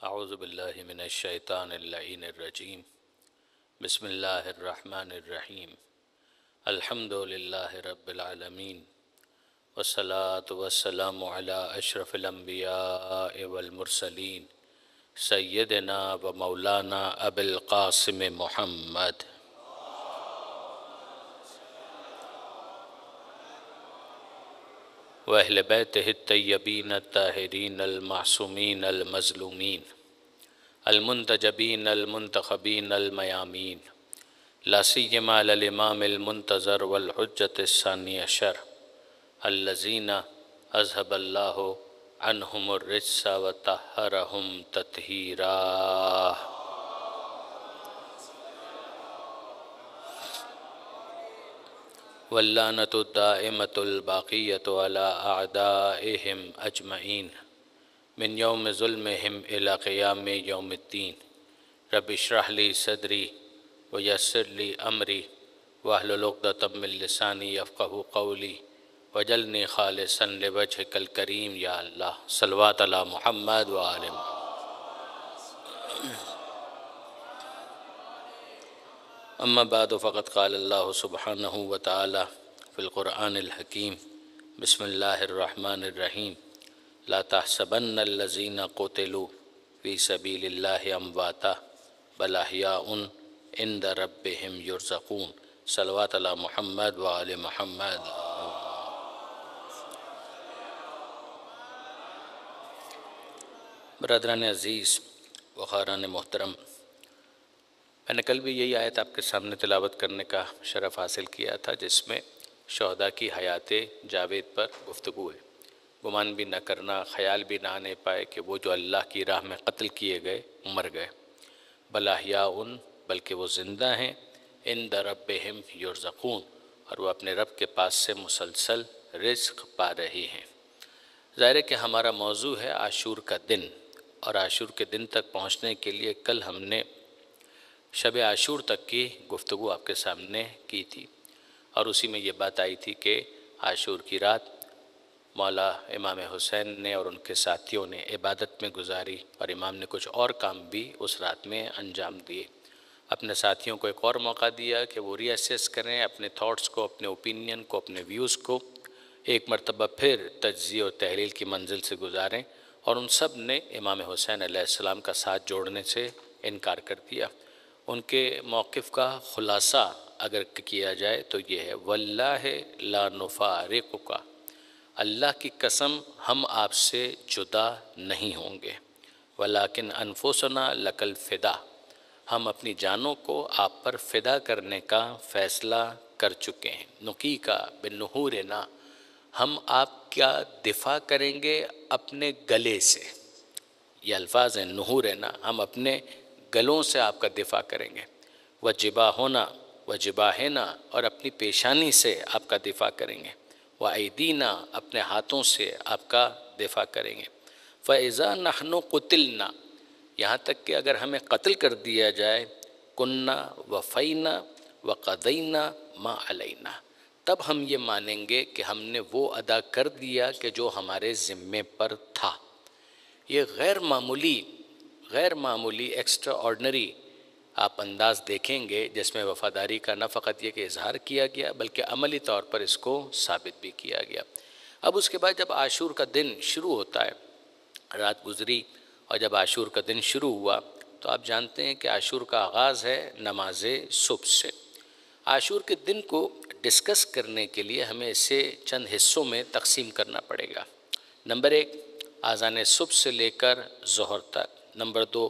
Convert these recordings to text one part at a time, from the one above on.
اعوذ باللہ من الشیطان اللعین الرجیم بسم اللہ الرحمن الرحیم الحمد للہ رب العالمین والصلاة والسلام علی اشرف الانبیاء والمرسلین سیدنا و مولانا ابی القاسم محمد وأهل بيته الطيبين الطاهرين المعصومين المظلومين المنتجبين المنتخبين الميامين لا سيما على الإمام المنتظر والحجة الثاني عشر الذين أذهب الله عنهم الرجس وطهرهم تطهيرا. واللعنة الدائمة الباقية على أعدائهم أجمعين من يوم ظلمهم إلى قيام يوم الدين. رب اشرح لي صدري ويسر لي أمري واحلل عقدة من لساني يفقهوا قولي واجعلني خالصا لوجهك الكريم يا الله. صلوات على محمد وآل محمد. اما بعد فقد قال اللہ سبحانہ وتعالی فی القرآن الحکیم بسم اللہ الرحمن الرحیم لا تحسبن الذین قتلوا فی سبیل اللہ امواتا بل احیاء عند ربہم یرزقون. صلوات علی محمد وآل محمد. برادران عزیز و خاران محترم، میں نے کل بھی یہی آیت آپ کے سامنے تلاوت کرنے کا شرف حاصل کیا تھا جس میں شہداء کی حیات جاوید پر گفتگو ہے. گمان بھی نہ کرنا، خیال بھی نہ آنے پائے کہ وہ جو اللہ کی راہ میں قتل کیے گئے مر گئے. بل احیاء، بلکہ وہ زندہ ہیں، عند ربہم یرزقون، اور وہ اپنے رب کے پاس سے مسلسل رزق پا رہی ہیں. ظاہر ہے کہ ہمارا موضوع ہے عاشور کا دن، اور عاشور کے دن تک پہنچنے کے لیے کل ہم نے شب عاشور تک کی گفتگو آپ کے سامنے کی تھی، اور اسی میں یہ بات آئی تھی کہ عاشور کی رات مولا امام حسین نے اور ان کے ساتھیوں نے عبادت میں گزاری، اور امام نے کچھ اور کام بھی اس رات میں انجام دیے. اپنے ساتھیوں کو ایک اور موقع دیا کہ وہ ری ایسیس کریں اپنے تھاٹس کو، اپنے اوپینین کو، اپنے ویوز کو، ایک مرتبہ پھر تجزیہ و تحلیل کی منزل سے گزاریں، اور ان سب نے امام حسین علیہ السلام کا ساتھ جوڑنے سے انکار کر دیا. ان کے موقف کا خلاصہ اگر کیا جائے تو یہ ہے واللہ لا نفارقک، اللہ کی قسم ہم آپ سے جدا نہیں ہوں گے، ولیکن انفسنا لک الفدا، ہم اپنی جانوں کو آپ پر فدا کرنے کا فیصلہ کر چکے ہیں. نقیکا بنحورنا، ہم آپ کا دفاع کریں گے اپنے گلے سے. یہ الفاظ ہیں نحورنا، ہم اپنے گلوں سے آپ کا دفاع کریں گے. وجباہنا، وجباہنا، اور اپنی پیشانی سے آپ کا دفاع کریں گے. وایدینا، اپنے ہاتھوں سے آپ کا دفاع کریں گے. فاذا نحن قتلنا، یہاں تک کہ اگر ہمیں قتل کر دیا جائے، کننا وفینا وقضینا ما علینا، تب ہم یہ مانیں گے کہ ہم نے وہ ادا کر دیا کہ جو ہمارے ذمے پر تھا. یہ غیر معمولی ایکسٹرا آرڈنری آپ انداز دیکھیں گے جس میں وفاداری کا نہ فقط یہ کہ اظہار کیا گیا بلکہ عملی طور پر اس کو ثابت بھی کیا گیا. اب اس کے بعد جب عاشور کا دن شروع ہوتا ہے، رات گزری اور جب عاشور کا دن شروع ہوا تو آپ جانتے ہیں کہ عاشور کا آغاز ہے نماز صبح سے. عاشور کے دن کو ڈسکس کرنے کے لیے ہمیں اسے چند حصوں میں تقسیم کرنا پڑے گا. نمبر 1، اذان صبح سے لے کر ظہر تک. نمبر 2،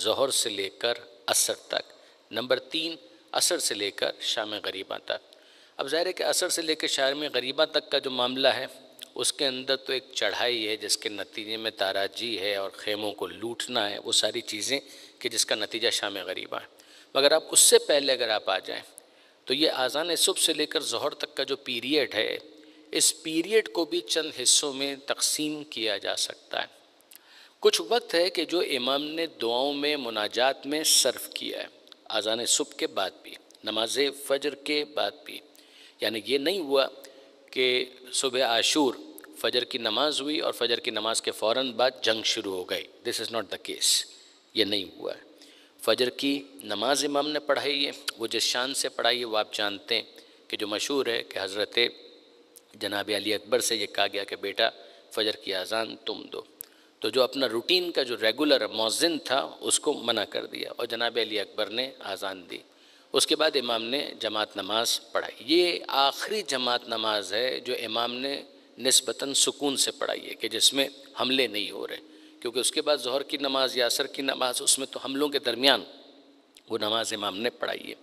ظہر سے لے کر عصر تک. نمبر 3، عصر سے لے کر شام غریبہ تک. اب ظاہر ہے کہ عصر سے لے کر شام غریبہ تک کا جو معاملہ ہے اس کے اندر تو ایک چڑھائی ہے جس کے نتیجے میں تاراجی ہے اور خیموں کو لوٹنا ہے، وہ ساری چیزیں کہ جس کا نتیجہ شام غریبہ ہے. مگر آپ اس سے پہلے اگر آپ آ جائیں تو یہ اذان صبح سے لے کر ظہر تک کا جو پیریڈ ہے، اس پیریڈ کو بھی چند حصوں میں تقسیم کیا جا سکتا ہے. کچھ وقت ہے کہ جو امام نے دعاؤں میں مناجات میں صرف کیا ہے، اذان صبح کے بعد بھی، نماز فجر کے بعد بھی. یعنی یہ نہیں ہوا کہ صبح عاشور فجر کی نماز ہوئی اور فجر کی نماز کے فوراً بعد جنگ شروع ہو گئی. دس از ناٹ دا کیس. یہ نہیں ہوا ہے. فجر کی نماز امام نے پڑھائی ہے، وہ جس شان سے پڑھائی ہے وہ آپ جانتے ہیں کہ جو مشہور ہے کہ حضرت جناب علی اکبر سے یہ کہا گیا کہ بیٹا فجر کی اذان تم دو. تو جو اپنا روٹین کا جو ریگولر مؤذن تھا اس کو منع کر دیا اور جناب علی اکبر نے اذان دی. اس کے بعد امام نے جماعت نماز پڑھائی. یہ آخری جماعت نماز ہے جو امام نے نسبتاً سکون سے پڑھائی ہے کہ جس میں حملے نہیں ہو رہے، کیونکہ اس کے بعد ظہر کی نماز یا عصر کی نماز اس میں تو حملوں کے درمیان وہ نماز امام نے پڑھائی ہے.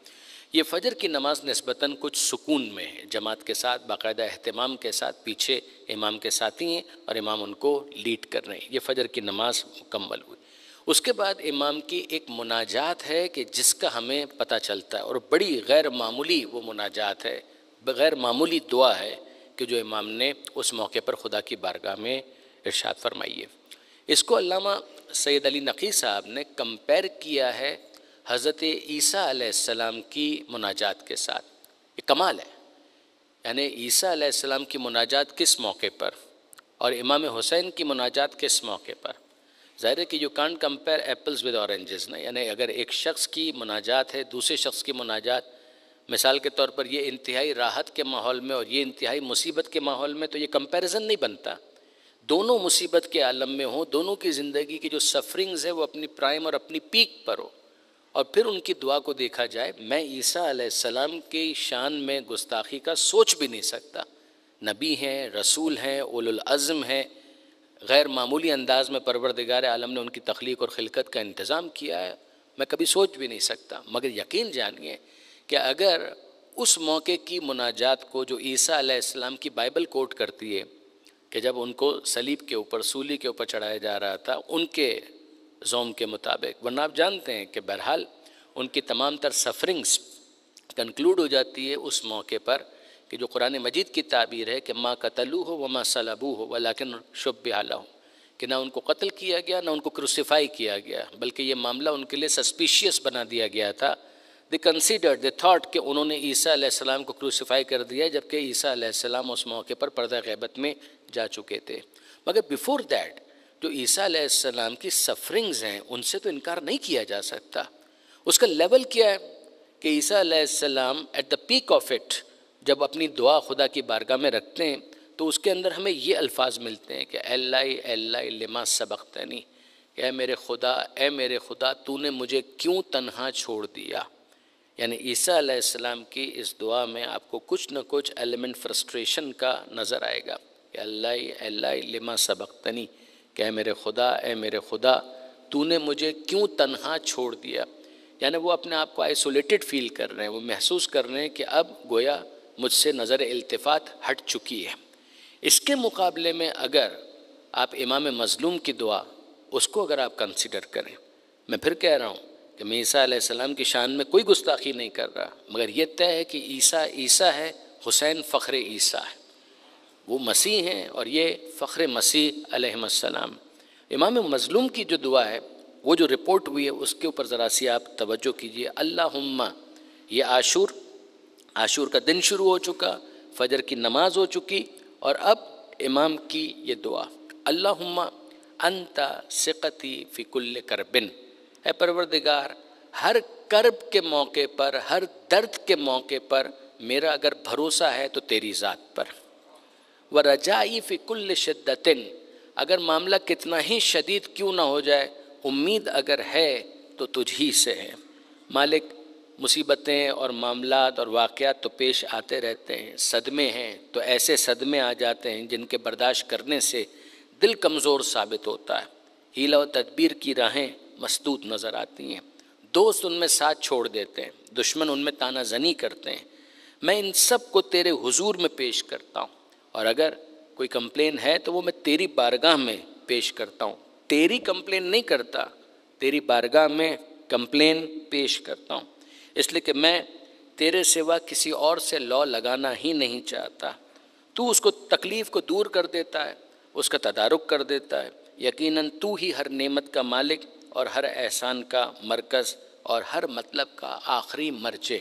یہ فجر کی نماز نسبتاً کچھ سکون میں ہے، جماعت کے ساتھ باقاعدہ اہتمام کے ساتھ پیچھے امام کے ساتھی ہیں اور امام ان کو لیڈ کر رہے ہیں. یہ فجر کی نماز مکمل ہوئی. اس کے بعد امام کی ایک مناجات ہے کہ جس کا ہمیں پتہ چلتا ہے، اور بڑی غیر معمولی وہ مناجات ہے، غیر معمولی دعا ہے کہ جو امام نے اس موقع پر خدا کی بارگاہ میں ارشاد فرمائی ہے. اس کو علامہ سید علی نقی صاحب نے کمپیر کیا ہے حضرت عیسیٰ علیہ السلام کی مناجات کے ساتھ. یہ کمال ہے. یعنی عیسیٰ علیہ السلام کی مناجات کس موقع پر اور امام حسین کی مناجات کس موقع پر. ظاہر ہے کہ you can't compare apples with oranges نا. یعنی اگر ایک شخص کی مناجات ہے دوسرے شخص کی مناجات، مثال کے طور پر یہ انتہائی راحت کے ماحول میں اور یہ انتہائی مصیبت کے ماحول میں، تو یہ کمپیریزن نہیں بنتا. دونوں مصیبت کے عالم میں ہوں، دونوں کی زندگی کی جو سفرنگز ہے وہ اپنی پرائم اور اپنی پیک پر ہو، اور پھر ان کی دعا کو دیکھا جائے. میں عیسیٰ علیہ السلام کی شان میں گستاخی کا سوچ بھی نہیں سکتا. نبی ہیں، رسول ہیں، اولو العزم ہیں، غیر معمولی انداز میں پروردگار عالم نے ان کی تخلیق اور خلقت کا انتظام کیا ہے. میں کبھی سوچ بھی نہیں سکتا. مگر یقین جانیے کہ اگر اس موقع کی مناجات کو جو عیسیٰ علیہ السلام کی بائبل کوٹ کرتی ہے کہ جب ان کو صلیب کے اوپر سولی کے اوپر چڑھایا جا رہا تھا ان کے زوم کے مطابق، ورنہ آپ جانتے ہیں کہ بہرحال ان کی تمام تر سفرنگز کنکلوڈ ہو جاتی ہے اس موقع پر کہ جو قرآن مجید کی تعبیر ہے کہ ما قتلوہ وما صلبوہ ولکن شبہ لہم، کہ نہ ان کو قتل کیا گیا نہ ان کو کروسیفائی کیا گیا، بلکہ یہ معاملہ ان کے لیے سسپیشیس بنا دیا گیا تھا. they considered, they thought کہ انہوں نے عیسیٰ علیہ السلام کو کروسیفائی کر دیا، جبکہ عیسیٰ علیہ السلام اس موقع پر پردہ غیبت میں جا چکے تھے. مگر بیفور دیٹ جو عیسیٰ علیہ السلام کی سفرنگز ہیں ان سے تو انکار نہیں کیا جا سکتا. اس کا لیول کیا ہے کہ عیسیٰ علیہ السلام at the peak of it جب اپنی دعا خدا کی بارگاہ میں رکھتے ہیں تو اس کے اندر ہمیں یہ الفاظ ملتے ہیں کہ اللہ لما سبقتنی، اے میرے خدا تو نے مجھے کیوں تنہا چھوڑ دیا. یعنی عیسیٰ علیہ السلام کی اس دعا میں آپ کو کچھ نہ کچھ ایلیمنٹ فرسٹریشن کا نظر آئے گا کہ اللہ لما سبقتنی، کہ اے میرے خدا تو نے مجھے کیوں تنہا چھوڑ دیا. یعنی وہ اپنے آپ کو آئسولیٹڈ فیل کر رہے ہیں، وہ محسوس کر رہے ہیں کہ اب گویا مجھ سے نظر التفات ہٹ چکی ہے. اس کے مقابلے میں اگر آپ امام مظلوم کی دعا اس کو اگر آپ کنسیڈر کریں، میں پھر کہہ رہا ہوں کہ میں عیسیٰ علیہ السلام کی شان میں کوئی گستاخی نہیں کر رہا، مگر یہ طے ہے کہ عیسیٰ ہے، حسین فخر عیسیٰ ہے، وہ مسیح ہیں اور یہ فخر مسیح علیہ السلام. امام مظلوم کی جو دعا ہے وہ جو رپورٹ ہوئی ہے اس کے اوپر ذرا سی آپ توجہ کیجئے. اللہم، یہ عاشور کا دن شروع ہو چکا، فجر کی نماز ہو چکی، اور اب امام کی یہ دعا، اللہم انت ثقتی فی کل کربن، اے پروردگار ہر کرب کے موقع پر، ہر درد کے موقع پر میرا اگر بھروسہ ہے تو تیری ذات پر. ورجائی فی کل شدتن، اگر معاملہ کتنا ہی شدید کیوں نہ ہو جائے امید اگر ہے تو تجھ ہی سے ہے. مالک مصیبتیں اور معاملات اور واقعات تو پیش آتے رہتے ہیں، صدمے ہیں تو ایسے صدمے آ جاتے ہیں جن کے برداشت کرنے سے دل کمزور ثابت ہوتا ہے، حیلہ و تدبیر کی راہیں مسدود نظر آتی ہیں، دوست ان میں ساتھ چھوڑ دیتے ہیں، دشمن ان میں تانا زنی کرتے ہیں. میں ان سب کو تیرے حضور میں پیش کرتا ہوں، اور اگر کوئی کمپلین ہے تو وہ میں تیری بارگاہ میں پیش کرتا ہوں. تیری کمپلین نہیں کرتا، تیری بارگاہ میں کمپلین پیش کرتا ہوں، اس لیے کہ میں تیرے سوا کسی اور سے لو لگانا ہی نہیں چاہتا. تو اس کو تکلیف کو دور کر دیتا ہے، اس کا تدارک کر دیتا ہے. یقیناً تو ہی ہر نعمت کا مالک اور ہر احسان کا مرکز اور ہر مطلب کا آخری مرجع.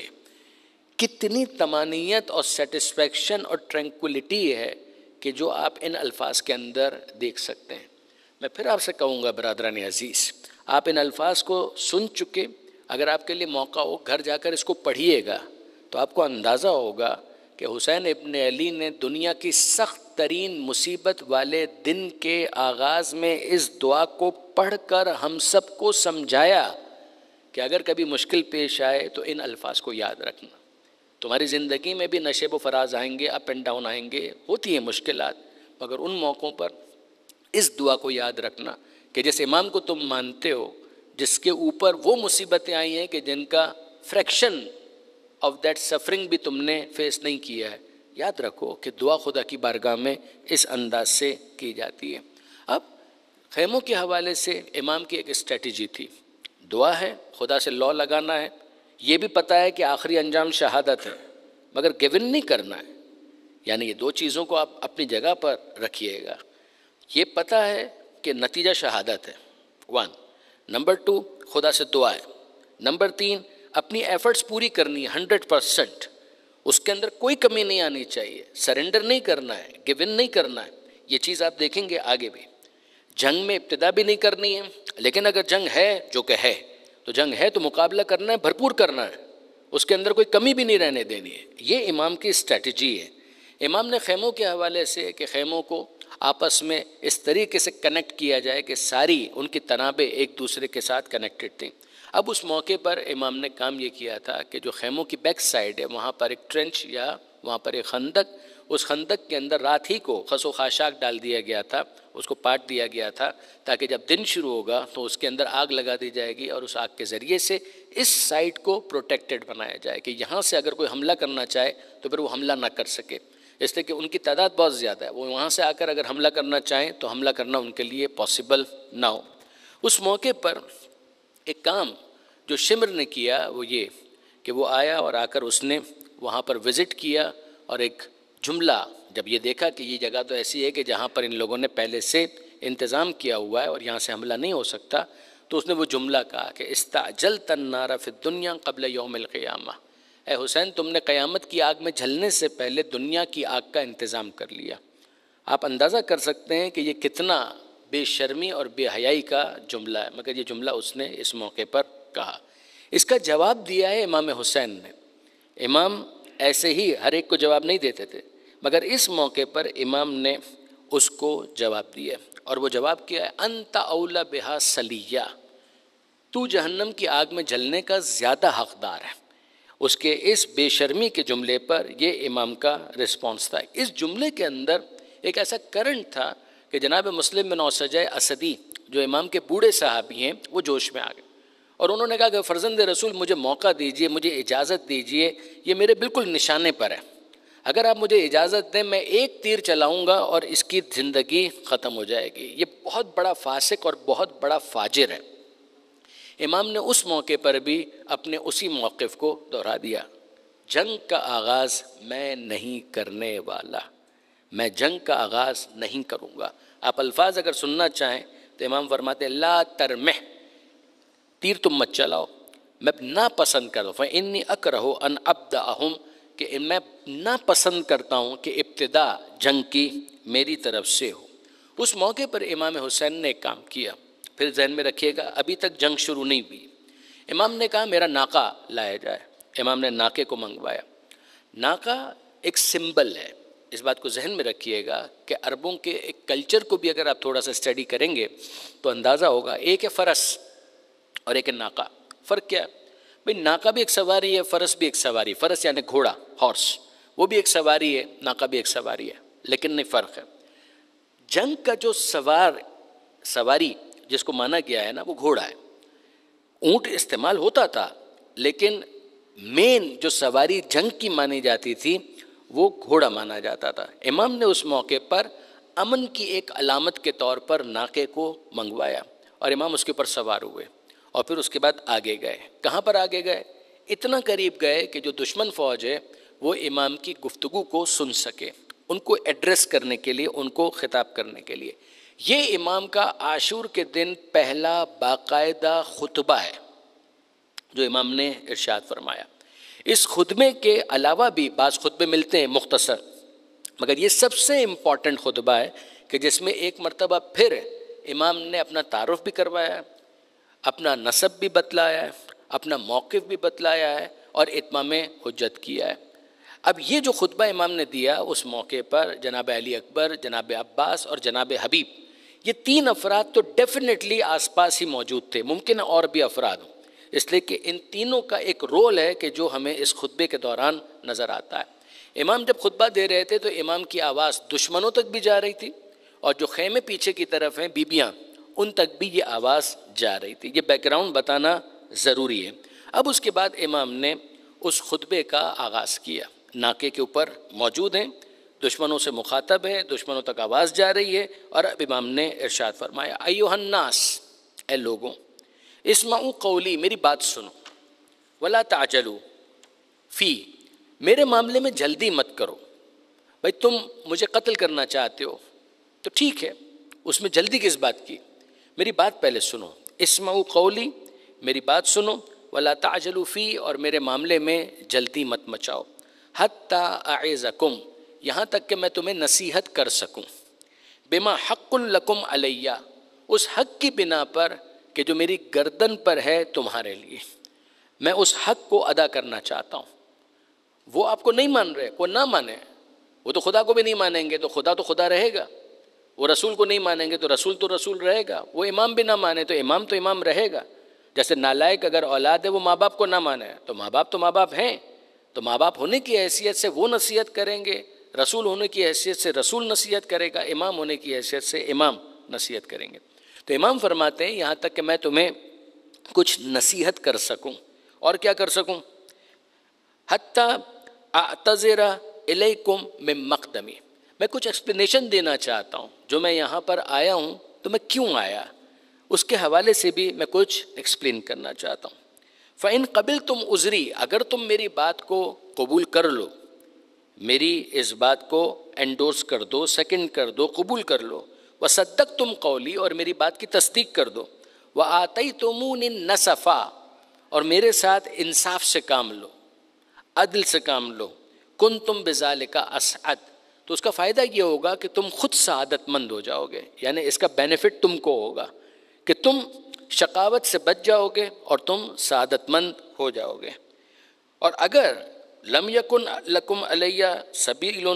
کتنی طمانینت اور سیٹسفیکشن اور ٹرینکولیٹی ہے کہ جو آپ ان الفاظ کے اندر دیکھ سکتے ہیں۔ میں پھر آپ سے کہوں گا برادران عزیز، آپ ان الفاظ کو سن چکے، اگر آپ کے لیے موقع ہو گھر جا کر اس کو پڑھیے گا تو آپ کو اندازہ ہوگا کہ حسین ابن علی نے دنیا کی سخت ترین مصیبت والے دن کے آغاز میں اس دعا کو پڑھ کر ہم سب کو سمجھایا کہ اگر کبھی مشکل پیش آئے تو ان الفاظ کو یاد رکھنا۔ تمہاری زندگی میں بھی نشیب و فراز آئیں گے، اپ اینڈ ڈاؤن آئیں گے، ہوتی ہیں مشکلات، مگر ان موقعوں پر اس دعا کو یاد رکھنا کہ جس امام کو تم مانتے ہو، جس کے اوپر وہ مصیبتیں آئی ہیں کہ جن کا فریکشن آف دیٹ سفرنگ بھی تم نے فیس نہیں کیا ہے، یاد رکھو کہ دعا خدا کی بارگاہ میں اس انداز سے کی جاتی ہے۔ اب خیموں کے حوالے سے امام کی ایک اسٹریٹجی تھی، دعا ہے، خدا سے لاء لگانا ہے، یہ بھی پتہ ہے کہ آخری انجام شہادت ہے، مگر گیون نہیں کرنا ہے، یعنی یہ دو چیزوں کو آپ اپنی جگہ پر رکھیے گا۔ یہ پتہ ہے کہ نتیجہ شہادت ہے، 1، نمبر 2 خدا سے دعا ہے، نمبر 3 اپنی ایفرٹس پوری کرنی ہے 100%، اس کے اندر کوئی کمی نہیں آنی چاہیے، سرنڈر نہیں کرنا ہے، گیون نہیں کرنا ہے۔ یہ چیز آپ دیکھیں گے آگے بھی، جنگ میں ابتدا بھی نہیں کرنی ہے، لیکن اگر جنگ ہے جو کہ ہے تو جنگ ہے تو مقابلہ کرنا ہے، بھرپور کرنا ہے، اس کے اندر کوئی کمی بھی نہیں رہنے دینی ہے۔ یہ امام کی اسٹریٹجی ہے۔ امام نے خیموں کے حوالے سے کہ خیموں کو آپس میں اس طریقے سے کنیکٹ کیا جائے کہ ساری ان کی تنابیں ایک دوسرے کے ساتھ کنیکٹڈ تھیں۔ اب اس موقع پر امام نے کام یہ کیا تھا کہ جو خیموں کی بیک سائڈ ہے وہاں پر ایک ٹرنچ یا وہاں پر ایک خندق، اس خندق کے اندر رات ہی کو خس و خاشاک ڈال دیا گیا تھا، اس کو پاٹ دیا گیا تھا تاکہ جب دن شروع ہوگا تو اس کے اندر آگ لگا دی جائے گی اور اس آگ کے ذریعے سے اس سائٹ کو پروٹیکٹڈ بنایا جائے کہ یہاں سے اگر کوئی حملہ کرنا چاہے تو پھر وہ حملہ نہ کر سکے، اس لیے کہ ان کی تعداد بہت زیادہ ہے، وہ وہاں سے آ کر اگر حملہ کرنا چاہیں تو حملہ کرنا ان کے لیے پاسبل نہ ہو۔ اس موقع پر ایک کام جو شمر نے کیا وہ یہ کہ وہ آیا اور آ کر اس نے وہاں پر وزٹ کیا اور ایک جملہ جب یہ دیکھا کہ یہ جگہ تو ایسی ہے کہ جہاں پر ان لوگوں نے پہلے سے انتظام کیا ہوا ہے اور یہاں سے حملہ نہیں ہو سکتا، تو اس نے وہ جملہ کہا کہ استعجلت النار فی الدنیا قبل یوم القیامہ، اے حسین تم نے قیامت کی آگ میں جلنے سے پہلے دنیا کی آگ کا انتظام کر لیا۔ آپ اندازہ کر سکتے ہیں کہ یہ کتنا بے شرمی اور بے حیائی کا جملہ ہے، مگر یہ جملہ اس نے اس موقع پر کہا۔ اس کا جواب دیا ہے امام حسین نے۔ امام ایسے ہی ہر ایک کو جواب نہیں دیتے تھے، مگر اس موقع پر امام نے اس کو جواب دیا، اور وہ جواب کیا ہے انت اولی بہا سلیہ، تو جہنم کی آگ میں جلنے کا زیادہ حقدار ہے۔ اس کے اس بے شرمی کے جملے پر یہ امام کا رسپانس تھا۔ اس جملے کے اندر ایک ایسا کرنٹ تھا کہ جناب مسلم بن اوسجہ اسدی جو امام کے بوڑھے صحابی ہیں وہ جوش میں آ گئے، اور انہوں نے کہا کہ فرزند رسول مجھے موقع دیجئے، مجھے اجازت دیجئے، یہ میرے بالکل نشانے پر ہے، اگر آپ مجھے اجازت دیں میں ایک تیر چلاؤں گا اور اس کی زندگی ختم ہو جائے گی، یہ بہت بڑا فاسق اور بہت بڑا فاجر ہے۔ امام نے اس موقع پر بھی اپنے اسی موقف کو دہرا دیا، جنگ کا آغاز میں نہیں کرنے والا، میں جنگ کا آغاز نہیں کروں گا۔ آپ الفاظ اگر سننا چاہیں تو امام فرماتے ہیں لا ترمح، تیر تم مت چلاؤ، میں ناپسند کرتا ہوں، فإنی اکرہ ان ابدأہم، کہ میں ناپسند کرتا ہوں کہ ابتدا جنگ کی میری طرف سے ہو۔ اس موقع پر امام حسین نے ایک کام کیا، پھر ذہن میں رکھیے گا ابھی تک جنگ شروع نہیں ہوئی۔ امام نے کہا میرا ناقہ لایا جائے، امام نے ناقے کو منگوایا۔ ناقہ ایک سمبل ہے، اس بات کو ذہن میں رکھیے گا کہ عربوں کے ایک کلچر کو بھی اگر آپ تھوڑا سا اسٹڈی کریں گے تو اندازہ ہوگا، ایک ہے فرس اور ایک ہے ناقہ۔ فرق کیا ہے؟ بھئی ناقہ بھی ایک سواری ہے، فرس بھی ایک سواری، فرس یعنی گھوڑا، ہارس، وہ بھی ایک سواری ہے، ناقہ بھی ایک سواری ہے، لیکن نہیں فرق ہے۔ جنگ کا جو سواری جس کو مانا گیا ہے نا وہ گھوڑا ہے، اونٹ استعمال ہوتا تھا لیکن مین جو سواری جنگ کی مانی جاتی تھی وہ گھوڑا مانا جاتا تھا۔ امام نے اس موقع پر امن کی ایک علامت کے طور پر ناقے کو منگوایا اور امام اس کے اوپر سوار ہوئے، اور پھر اس کے بعد آگے گئے۔ کہاں پر آگے گئے؟ اتنا قریب گئے کہ جو دشمن فوج ہے وہ امام کی گفتگو کو سن سکے، ان کو ایڈریس کرنے کے لیے، ان کو خطاب کرنے کے لیے۔ یہ امام کا عاشور کے دن پہلا باقاعدہ خطبہ ہے جو امام نے ارشاد فرمایا۔ اس خطبے کے علاوہ بھی بعض خطبے ملتے ہیں مختصر، مگر یہ سب سے امپورٹنٹ خطبہ ہے کہ جس میں ایک مرتبہ پھر امام نے اپنا تعارف بھی کروایا ہے، اپنا نسب بھی بتلایا ہے، اپنا موقف بھی بتلایا ہے اور اتمام حجت کیا ہے۔ اب یہ جو خطبہ امام نے دیا اس موقع پر جناب علی اکبر، جناب عباس اور جناب حبیب، یہ تین افراد تو ڈیفینیٹلی آس پاس ہی موجود تھے، ممکن ہے اور بھی افراد ہوں، اس لیے کہ ان تینوں کا ایک رول ہے کہ جو ہمیں اس خطبے کے دوران نظر آتا ہے۔ امام جب خطبہ دے رہے تھے تو امام کی آواز دشمنوں تک بھی جا رہی تھی، اور جو خیمے پیچھے کی طرف ہیں بیبیاں، ان تک بھی یہ آواز جا رہی تھی۔ یہ بیک گراؤنڈ بتانا ضروری ہے۔ اب اس کے بعد امام نے اس خطبے کا آغاز کیا، ناکے کے اوپر موجود ہیں، دشمنوں سے مخاطب ہے، دشمنوں تک آواز جا رہی ہے، اور اب امام نے ارشاد فرمایا ایھا الناس، اے لوگوں، اسمعوا قولی، میری بات سنو، ولا تعجلوا فی، میرے معاملے میں جلدی مت کرو۔ بھائی تم مجھے قتل کرنا چاہتے ہو تو ٹھیک ہے، اس میں جلدی کس بات کی؟ میری بات پہلے سنو، اسمعوا قولی، میری بات سنو، ولا تعجلوا فی، اور میرے معاملے میں جلدی مت مچاؤ، حتی اعظکم، یہاں تک کہ میں تمہیں نصیحت کر سکوں، بما حق لکم علیہ، اس حق کی بنا پر کہ جو میری گردن پر ہے تمہارے لیے، میں اس حق کو ادا کرنا چاہتا ہوں۔ وہ آپ کو نہیں مان رہے، وہ نہ مانے، وہ تو خدا کو بھی نہیں مانیں گے تو خدا رہے گا، وہ رسول کو نہیں مانیں گے تو رسول رہے گا، وہ امام بھی نہ مانے تو امام رہے گا۔ جیسے نالائق اگر اولاد ہے وہ ماں باپ کو نہ مانے تو ماں باپ ہیں، تو ماں باپ ہونے کی حیثیت سے وہ نصیحت کریں گے، رسول ہونے کی حیثیت سے رسول نصیحت کرے گا، امام ہونے کی حیثیت سے امام نصیحت کریں گے۔ تو امام فرماتے ہیں یہاں تک کہ میں تمہیں کچھ نصیحت کر سکوں، اور کیا کر سکوں؟ حتی اعتذر الیکم من مقدمی، میں کچھ ایکسپلینیشن دینا چاہتا ہوں، جو میں یہاں پر آیا ہوں تو میں کیوں آیا، اس کے حوالے سے بھی میں کچھ ایکسپلین کرنا چاہتا ہوں۔ فَإِن قَبِلْتُمْ عُذْرِی، اگر تم میری بات کو قبول کر لو، میری اس بات کو انڈورس کر دو، سیکنڈ کر دو، قبول کر لو، وَصَدَّقْتُمْ قَوْلِی، اور میری بات کی تصدیق کر دو، وَآتَیْتُمُونِ النَّصْفَ، اور میرے ساتھ انصاف سے کام لو، عدل سے کام لو، کُنْتُمْ بِذَالِکَ أَسْعَدَ، تو اس کا فائدہ یہ ہوگا کہ تم خود سعادت مند ہو جاؤ گے، یعنی اس کا بینیفٹ تم کو ہوگا کہ تم شقاوت سے بچ جاؤ گے اور تم سعادت مند ہو جاؤ گے۔ اور اگر لم یکن لکم علیہ سبیل،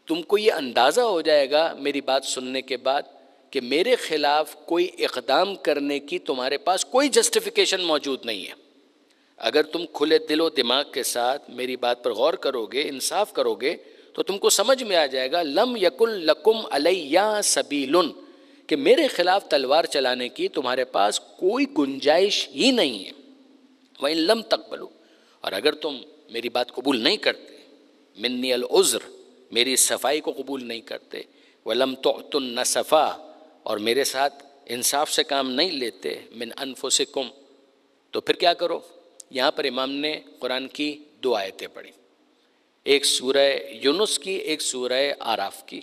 تم کو یہ اندازہ ہو جائے گا میری بات سننے کے بعد کہ میرے خلاف کوئی اقدام کرنے کی تمہارے پاس کوئی جسٹیفیکیشن موجود نہیں ہے، اگر تم کھلے دل و دماغ کے ساتھ میری بات پر غور کرو گے، انصاف کرو گے، تو تم کو سمجھ میں آ جائے گا لم یکن لکم علیہ سبیل، کہ میرے خلاف تلوار چلانے کی تمہارے پاس کوئی گنجائش ہی نہیں ہے۔ وَإِن لَمْ تَقْبَلُوا، اور اگر تم میری بات قبول نہیں کرتے، منی العذر، میری صفائی کو قبول نہیں کرتے، وَلَمْ تُعْتُوا النَّصْفَ، اور میرے ساتھ انصاف سے کام نہیں لیتے، من انفسکم، تو پھر کیا کرو؟ یہاں پر امام نے قرآن کی دو آیتیں پڑھی، ایک سورہ یونس کی، ایک سورہ آراف کی۔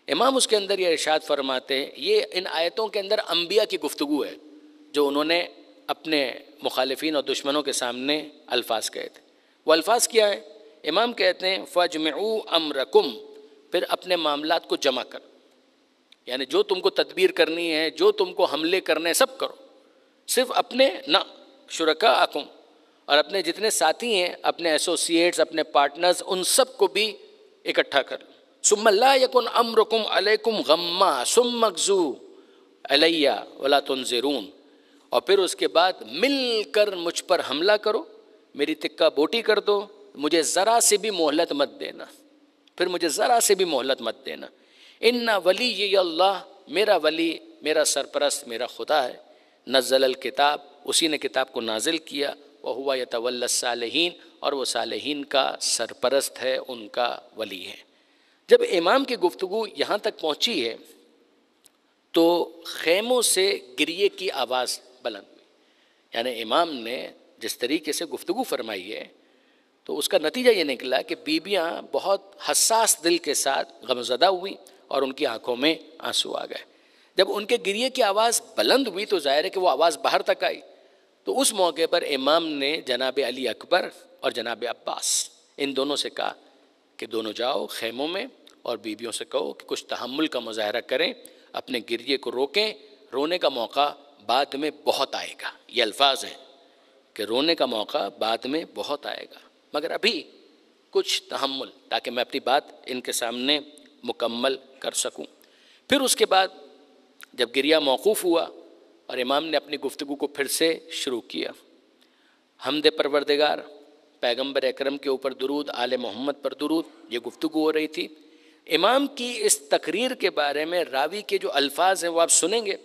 امام اس کے اندر یہ ارشاد فرماتے ہیں، یہ ان آیتوں کے اندر انبیاء کی گفتگو ہے جو انہوں نے اپنے مخالفین اور دشمنوں کے سامنے الفاظ کہے تھے۔ وہ الفاظ کیا ہے؟ امام کہتے ہیں فَاجْمِعُوا أَمْرَكُمْ، پھر اپنے معاملات کو جمع کر، یعنی جو تم کو تدبیر کرنی ہے، جو تم کو حملے کرنے سب کرو، صرف اپنے نہ، شرکاءکم، اور اپنے جتنے ساتھی ہیں، اپنے ایسوسیٹس، اپنے پارٹنرز، ان سب کو بھی اکٹھا کر لو۔ ثم لا یکن امرکم علیکم غما ثم اغزوا علیہ ولا تنظرون، اور پھر اس کے بعد مل کر مجھ پر حملہ کرو، میری تکہ بوٹی کر دو، مجھے ذرا سے بھی مہلت مت دینا، پھر مجھے ذرا سے بھی مہلت مت دینا۔ ان ولی اللہ، میرا ولی، میرا سرپرست میرا خدا ہے، نزل الکتاب، اسی نے کتاب کو نازل کیا، وہو یتولی الصالحین، اور وہ صالحین کا سرپرست ہے، ان کا ولی ہے۔ جب امام کی گفتگو یہاں تک پہنچی ہے تو خیموں سے گریے کی آواز بلند ہوئی، یعنی امام نے جس طریقے سے گفتگو فرمائی ہے تو اس کا نتیجہ یہ نکلا کہ بیویاں بہت حساس دل کے ساتھ غمزدہ ہوئی اور ان کی آنکھوں میں آنسو آ گئے۔ جب ان کے گریے کی آواز بلند ہوئی تو ظاہر ہے کہ وہ آواز باہر تک آئی، تو اس موقع پر امام نے جناب علی اکبر اور جناب عباس ان دونوں سے کہا کہ دونوں جاؤ خیموں میں اور بیویوں سے کہو کہ کچھ تحمل کا مظاہرہ کریں، اپنے گریے کو روکیں، رونے کا موقع بعد میں بہت آئے گا. یہ الفاظ ہیں کہ رونے کا موقع بعد میں بہت آئے گا، مگر ابھی کچھ تحمل، تاکہ میں اپنی بات ان کے سامنے مکمل کر سکوں. پھر اس کے بعد جب گریہ موقوف ہوا اور امام نے اپنی گفتگو کو پھر سے شروع کیا، حمد پروردگار، پیغمبر اکرم کے اوپر درود، آل محمد پر درود، یہ گفتگو ہو رہی تھی. امام کی اس تقریر کے بارے میں راوی کے جو الفاظ ہیں وہ آپ سنیں گے.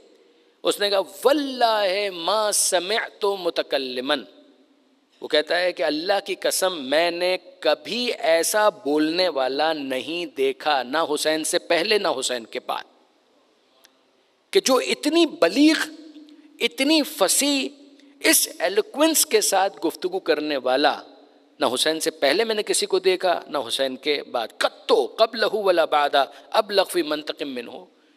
اس نے کہا واللہ ما سمعت متکلما، وہ کہتا ہے کہ اللہ کی قسم میں نے کبھی ایسا بولنے والا نہیں دیکھا، نہ حسین سے پہلے نہ حسین کے بعد، کہ جو اتنی بلیغ، اتنی فصیح، اس ایلوکوینس کے ساتھ گفتگو کرنے والا نہ حسین سے پہلے میں نے کسی کو دیکھا نہ حسین کے بعد. قطو قبلہ ولا بعد ابلغ فی منطق منہ،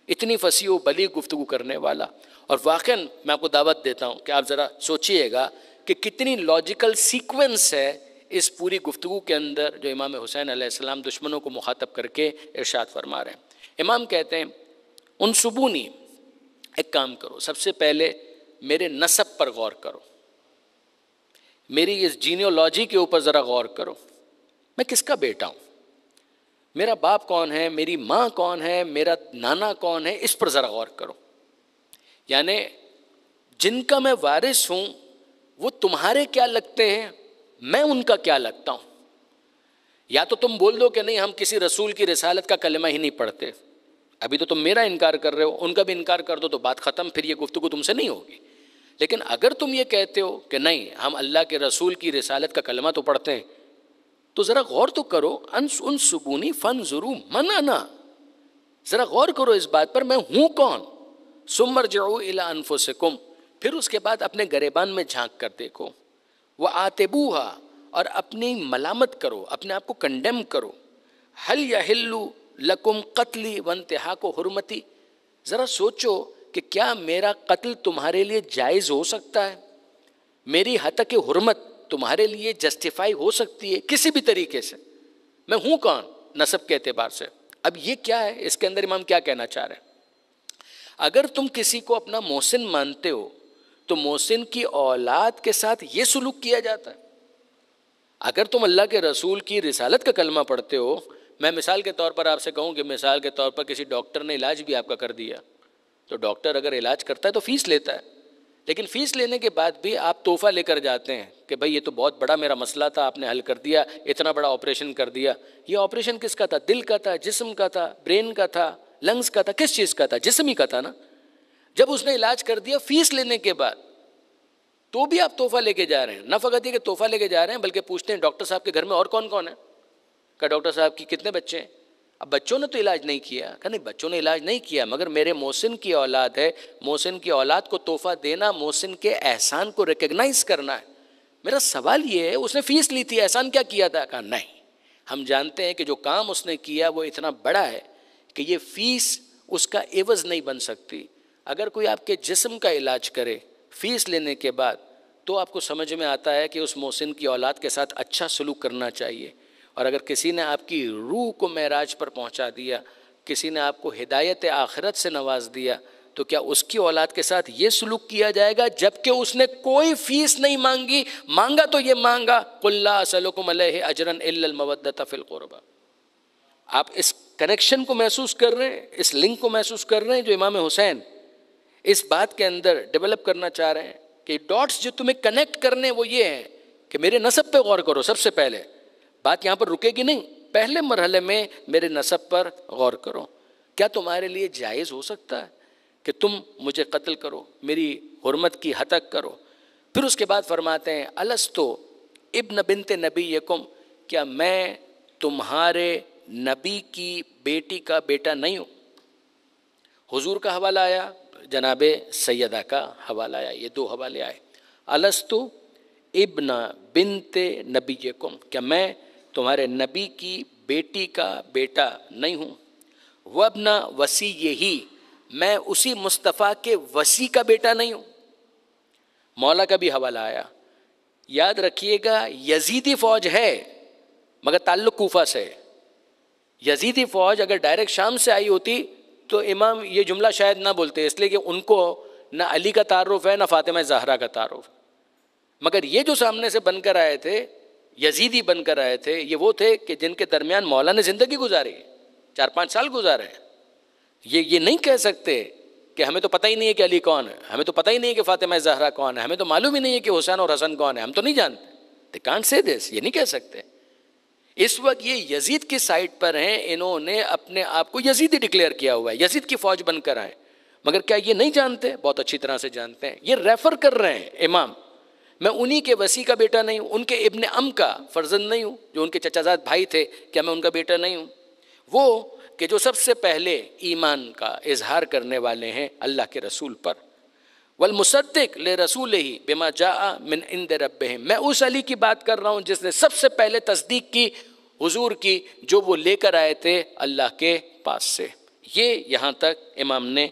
اتنی فصیح و بلیغ گفتگو کرنے والا. اور واقعاً میں آپ کو دعوت دیتا ہوں کہ آپ ذرا سوچئے گا کہ کتنی لاجیکل سیکوینس ہے اس پوری گفتگو کے اندر جو امام حسین علیہ السلام دشمنوں کو مخاطب کر کے ارشاد فرما رہے ہیں. امام کہتے ہیں انصبونی، ایک کام کرو، سب سے پہلے میرے نسب پر غور کرو، میری اس جینیولوجی کے اوپر ذرا غور کرو. میں کس کا بیٹا ہوں، میرا باپ کون ہے، میری ماں کون ہے، میرا نانا کون ہے، اس پر ذرا غور کرو. یعنی جن کا میں وارث ہوں وہ تمہارے کیا لگتے ہیں، میں ان کا کیا لگتا ہوں. یا تو تم بول دو کہ نہیں ہم کسی رسول کی رسالت کا کلمہ ہی نہیں پڑھتے، ابھی تو تم میرا انکار کر رہے ہو، ان کا بھی انکار کر دو تو بات ختم، پھر یہ گفتگو تم سے نہیں ہوگی. لیکن اگر تم یہ کہتے ہو کہ نہیں ہم اللہ کے رسول کی رسالت کا کلمہ تو پڑھتے ہیں، تو ذرا غور تو کرو. انصبونی فانظروا من انا، ذرا غور کرو اس بات پر میں ہوں کون. ثم ارجعوا الی انفسکم، پھر اس کے بعد اپنے گریبان میں جھانک کر دیکھو. وآتبوها، اور اپنی ملامت کرو، اپنے آپ کو کنڈیم کرو. هل یحل لکم قتلی وانتہاک حرمتی، ذرا سوچو کہ کیا میرا قتل تمہارے لیے جائز ہو سکتا ہے، میری ہتک حرمت تمہارے لیے جسٹیفائی ہو سکتی ہے کسی بھی طریقے سے. میں ہوں کون نسب کے اعتبار سے. اب یہ کیا ہے، اس کے اندر امام کیا کہنا چاہ رہے ہیں. اگر تم کسی کو اپنا محسن مانتے ہو تو محسن کی اولاد کے ساتھ یہ سلوک کیا جاتا ہے. اگر تم اللہ کے رسول کی رسالت کا کلمہ پڑھتے ہو، میں مثال کے طور پر آپ سے کہوں کہ مثال کے طور پر کسی ڈاکٹر نے علاج بھی آپ کا کر دیا، تو ڈاکٹر اگر علاج کرتا ہے تو فیس لیتا ہے، لیکن فیس لینے کے بعد بھی آپ تحفہ لے کر جاتے ہیں کہ بھائی یہ تو بہت بڑا میرا مسئلہ تھا، آپ نے حل کر دیا، اتنا بڑا آپریشن کر دیا. یہ آپریشن کس کا تھا، دل کا تھا، جسم کا تھا، برین کا تھا، لنگز کا تھا، کس چیز کا تھا، جسم ہی کا تھا نا. جب اس نے علاج کر دیا فیس لینے کے بعد تو بھی آپ تحفہ لے کے جا رہے ہیں. نہ فقط یہ کہ تحفہ لے کے جا رہے ہیں بلکہ پوچھتے ہیں ڈاکٹر صاحب کے گھر میں اور کون کون ہے، کہ ڈاکٹر صاحب کی کتنے بچے ہیں. اب بچوں نے تو علاج نہیں کیا، کہ نہیں بچوں نے علاج نہیں کیا، مگر میرے محسن کی اولاد ہے، محسن کی اولاد کو تحفہ دینا محسن کے احسان کو ریکگنائز کرنا ہے. میرا سوال یہ ہے اس نے فیس لی تھی، احسان کیا کیا تھا. کہا نہیں، ہم جانتے ہیں کہ جو کام اس نے کیا وہ اتنا بڑا ہے کہ یہ فیس اس کا عوض نہیں بن سکتی. اگر کوئی آپ کے جسم کا علاج کرے فیس لینے کے بعد تو آپ کو سمجھ میں آتا ہے کہ اس محسن کی اولاد کے ساتھ اچھا سلوک کرنا چاہیے. اور اگر کسی نے آپ کی روح کو معراج پر پہنچا دیا، کسی نے آپ کو ہدایت آخرت سے نواز دیا، تو کیا اس کی اولاد کے ساتھ یہ سلوک کیا جائے گا جبکہ اس نے کوئی فیس نہیں مانگی؟ مانگا تو یہ مانگا قل لا اسألکم علیہ اجرا الا المودۃ فی القربى. آپ اس کنیکشن کو محسوس کر رہے ہیں، اس لنک کو محسوس کر رہے ہیں جو امام حسین اس بات کے اندر ڈیولپ کرنا چاہ رہے ہیں کہ ڈاٹس جو تمہیں کنیکٹ کرنے وہ یہ ہیں کہ میرے نسب پہ غور کرو. سب سے پہلے بات یہاں پر رکے گی نہیں، پہلے مرحلے میں میرے نسب پر غور کرو. کیا تمہارے لیے جائز ہو سکتا ہے کہ تم مجھے قتل کرو، میری حرمت کی ہتک کرو؟ پھر اس کے بعد فرماتے ہیں الستو ابن بنت نبیکم، کیا میں تمہارے نبی کی بیٹی کا بیٹا نہیں ہوں؟ حضور کا حوالہ آیا، جناب سیدہ کا حوالہ آیا، یہ دو حوالے آئے. الستو ابن بنت نبیکم، کیا میں تمہارے نبی کی بیٹی کا بیٹا نہیں ہوں؟ وابن وصیہ، میں اسی مصطفیٰ کے وصی کا بیٹا نہیں ہوں؟ مولا کا بھی حوالہ آیا. یاد رکھیے گا یزیدی فوج ہے مگر تعلق کوفہ سے. یزیدی فوج اگر ڈائریکٹ شام سے آئی ہوتی تو امام یہ جملہ شاید نہ بولتے، اس لیے کہ ان کو نہ علی کا تعارف ہے نہ فاطمہ زہرا کا تعارف. مگر یہ جو سامنے سے بن کر آئے تھے، یزیدی بن کر آئے تھے، یہ وہ تھے کہ جن کے درمیان مولا نے زندگی گزاری، 4-5 سال گزارے ہیں. یہ نہیں کہہ سکتے کہ ہمیں تو پتہ ہی نہیں ہے کہ علی کون ہے، ہمیں تو پتہ ہی نہیں ہے کہ فاطمہ زہرا کون ہے، ہمیں تو معلوم ہی نہیں ہے کہ حسین اور حسن کون ہے، ہم تو نہیں جانتے. They can't say this، یہ نہیں کہہ سکتے. اس وقت یہ یزید کی سائٹ پر ہیں، انہوں نے اپنے آپ کو یزیدی ڈکلیئر کیا ہوا ہے، یزید کی فوج بن کر آئے. مگر کیا یہ نہیں جانتے؟ بہت اچھی طرح سے جانتے ہیں. یہ ریفر کر رہے ہیں امام، میں انہی کے وسیع کا بیٹا نہیں ہوں، ان کے ابن ام کا فرزند نہیں ہوں، جو ان کے چچا زاد بھائی تھے، کیا میں ان کا بیٹا نہیں ہوں؟ وہ کہ جو سب سے پہلے ایمان کا اظہار کرنے والے ہیں اللہ کے رسول پر. والمصدق لرسولہ بما جاء من عند ربہم، میں اس علی کی بات کر رہا ہوں جس نے سب سے پہلے تصدیق کی حضور کی جو وہ لے کر آئے تھے اللہ کے پاس سے. یہ یہاں تک امام نے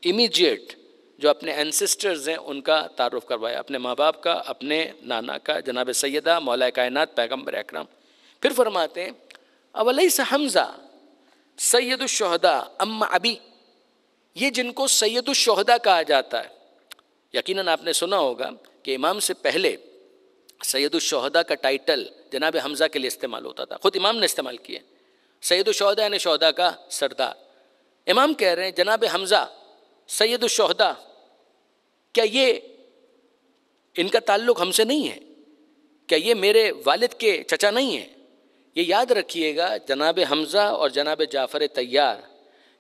امیجیٹ جو اپنے اینسسٹرز ہیں ان کا تعارف کروایا، اپنے ماں باپ کا، اپنے نانا کا، جناب سیدہ مولا کائنات پیغمبر اکرم. پھر فرماتے ہیں اولیس حمزہ سید الشہداء اما ابی، یہ جن کو سید الشہداء کہا جاتا ہے، یقیناً آپ نے سنا ہوگا کہ امام سے پہلے سید الشہداء کا ٹائٹل جناب حمزہ کے لیے استعمال ہوتا تھا، خود امام نے استعمال کیا. سید الشہداء یعنی شہداء کا سردار. امام کہہ رہے ہیں جناب حمزہ سید الشہداء، کیا یہ ان کا تعلق ہم سے نہیں ہے؟ کیا یہ میرے والد کے چچا نہیں ہیں؟ یہ یاد رکھیے گا جناب حمزہ اور جناب جعفر طیار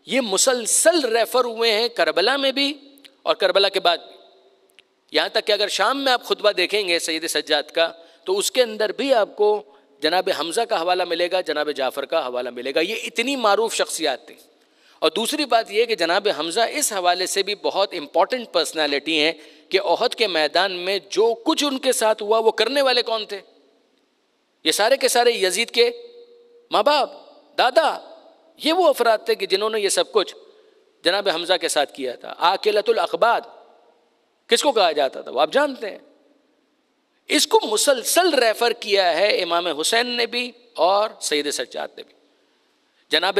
یہ مسلسل ریفر ہوئے ہیں کربلا میں بھی اور کربلا کے بعد بھی. یہاں تک کہ اگر شام میں آپ خطبہ دیکھیں گے سید سجاد کا تو اس کے اندر بھی آپ کو جناب حمزہ کا حوالہ ملے گا، جناب جعفر کا حوالہ ملے گا. یہ اتنی معروف شخصیات تھیں. اور دوسری بات یہ کہ جناب حمزہ اس حوالے سے بھی بہت امپورٹنٹ پرسنالٹی ہیں کہ احد کے میدان میں جو کچھ ان کے ساتھ ہوا وہ کرنے والے کون تھے؟ یہ سارے کے سارے یزید کے ماں باپ، دادا، یہ وہ افراد تھے کہ جنہوں نے یہ سب کچھ جناب حمزہ کے ساتھ کیا تھا. آکلۃ الاقباد کس کو کہا جاتا تھا وہ آپ جانتے ہیں. اس کو مسلسل ریفر کیا ہے امام حسین نے بھی اور سید سجاد نے بھی، جناب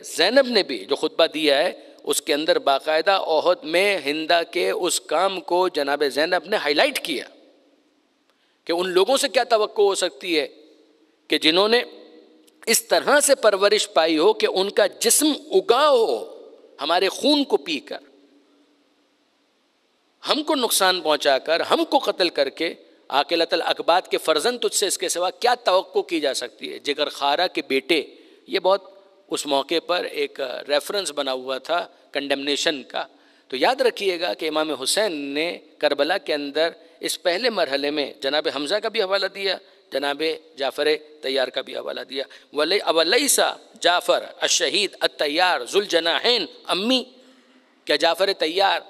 زینب نے بھی جو خطبہ دیا ہے اس کے اندر باقاعدہ احد میں ہندا کے اس کام کو جناب زینب نے ہائی لائٹ کیا کہ ان لوگوں سے کیا توقع ہو سکتی ہے کہ جنہوں نے اس طرح سے پرورش پائی ہو کہ ان کا جسم اگا ہو ہمارے خون کو پی کر، ہم کو نقصان پہنچا کر، ہم کو قتل کر کے. عاقلۃ الاقباد کے فرزند تجھ سے اس کے سوا کیا توقع کی جا سکتی ہے؟ جگر خارا کے بیٹے، یہ بہت اس موقع پر ایک ریفرنس بنا ہوا تھا کنڈمنیشن کا. تو یاد رکھیے گا کہ امام حسین نے کربلا کے اندر اس پہلے مرحلے میں جناب حمزہ کا بھی حوالہ دیا، جناب جعفر طیار کا بھی حوالہ دیا. اولیس جعفر الشہید الطیار ذو الجناحین امی، کیا جعفر طیار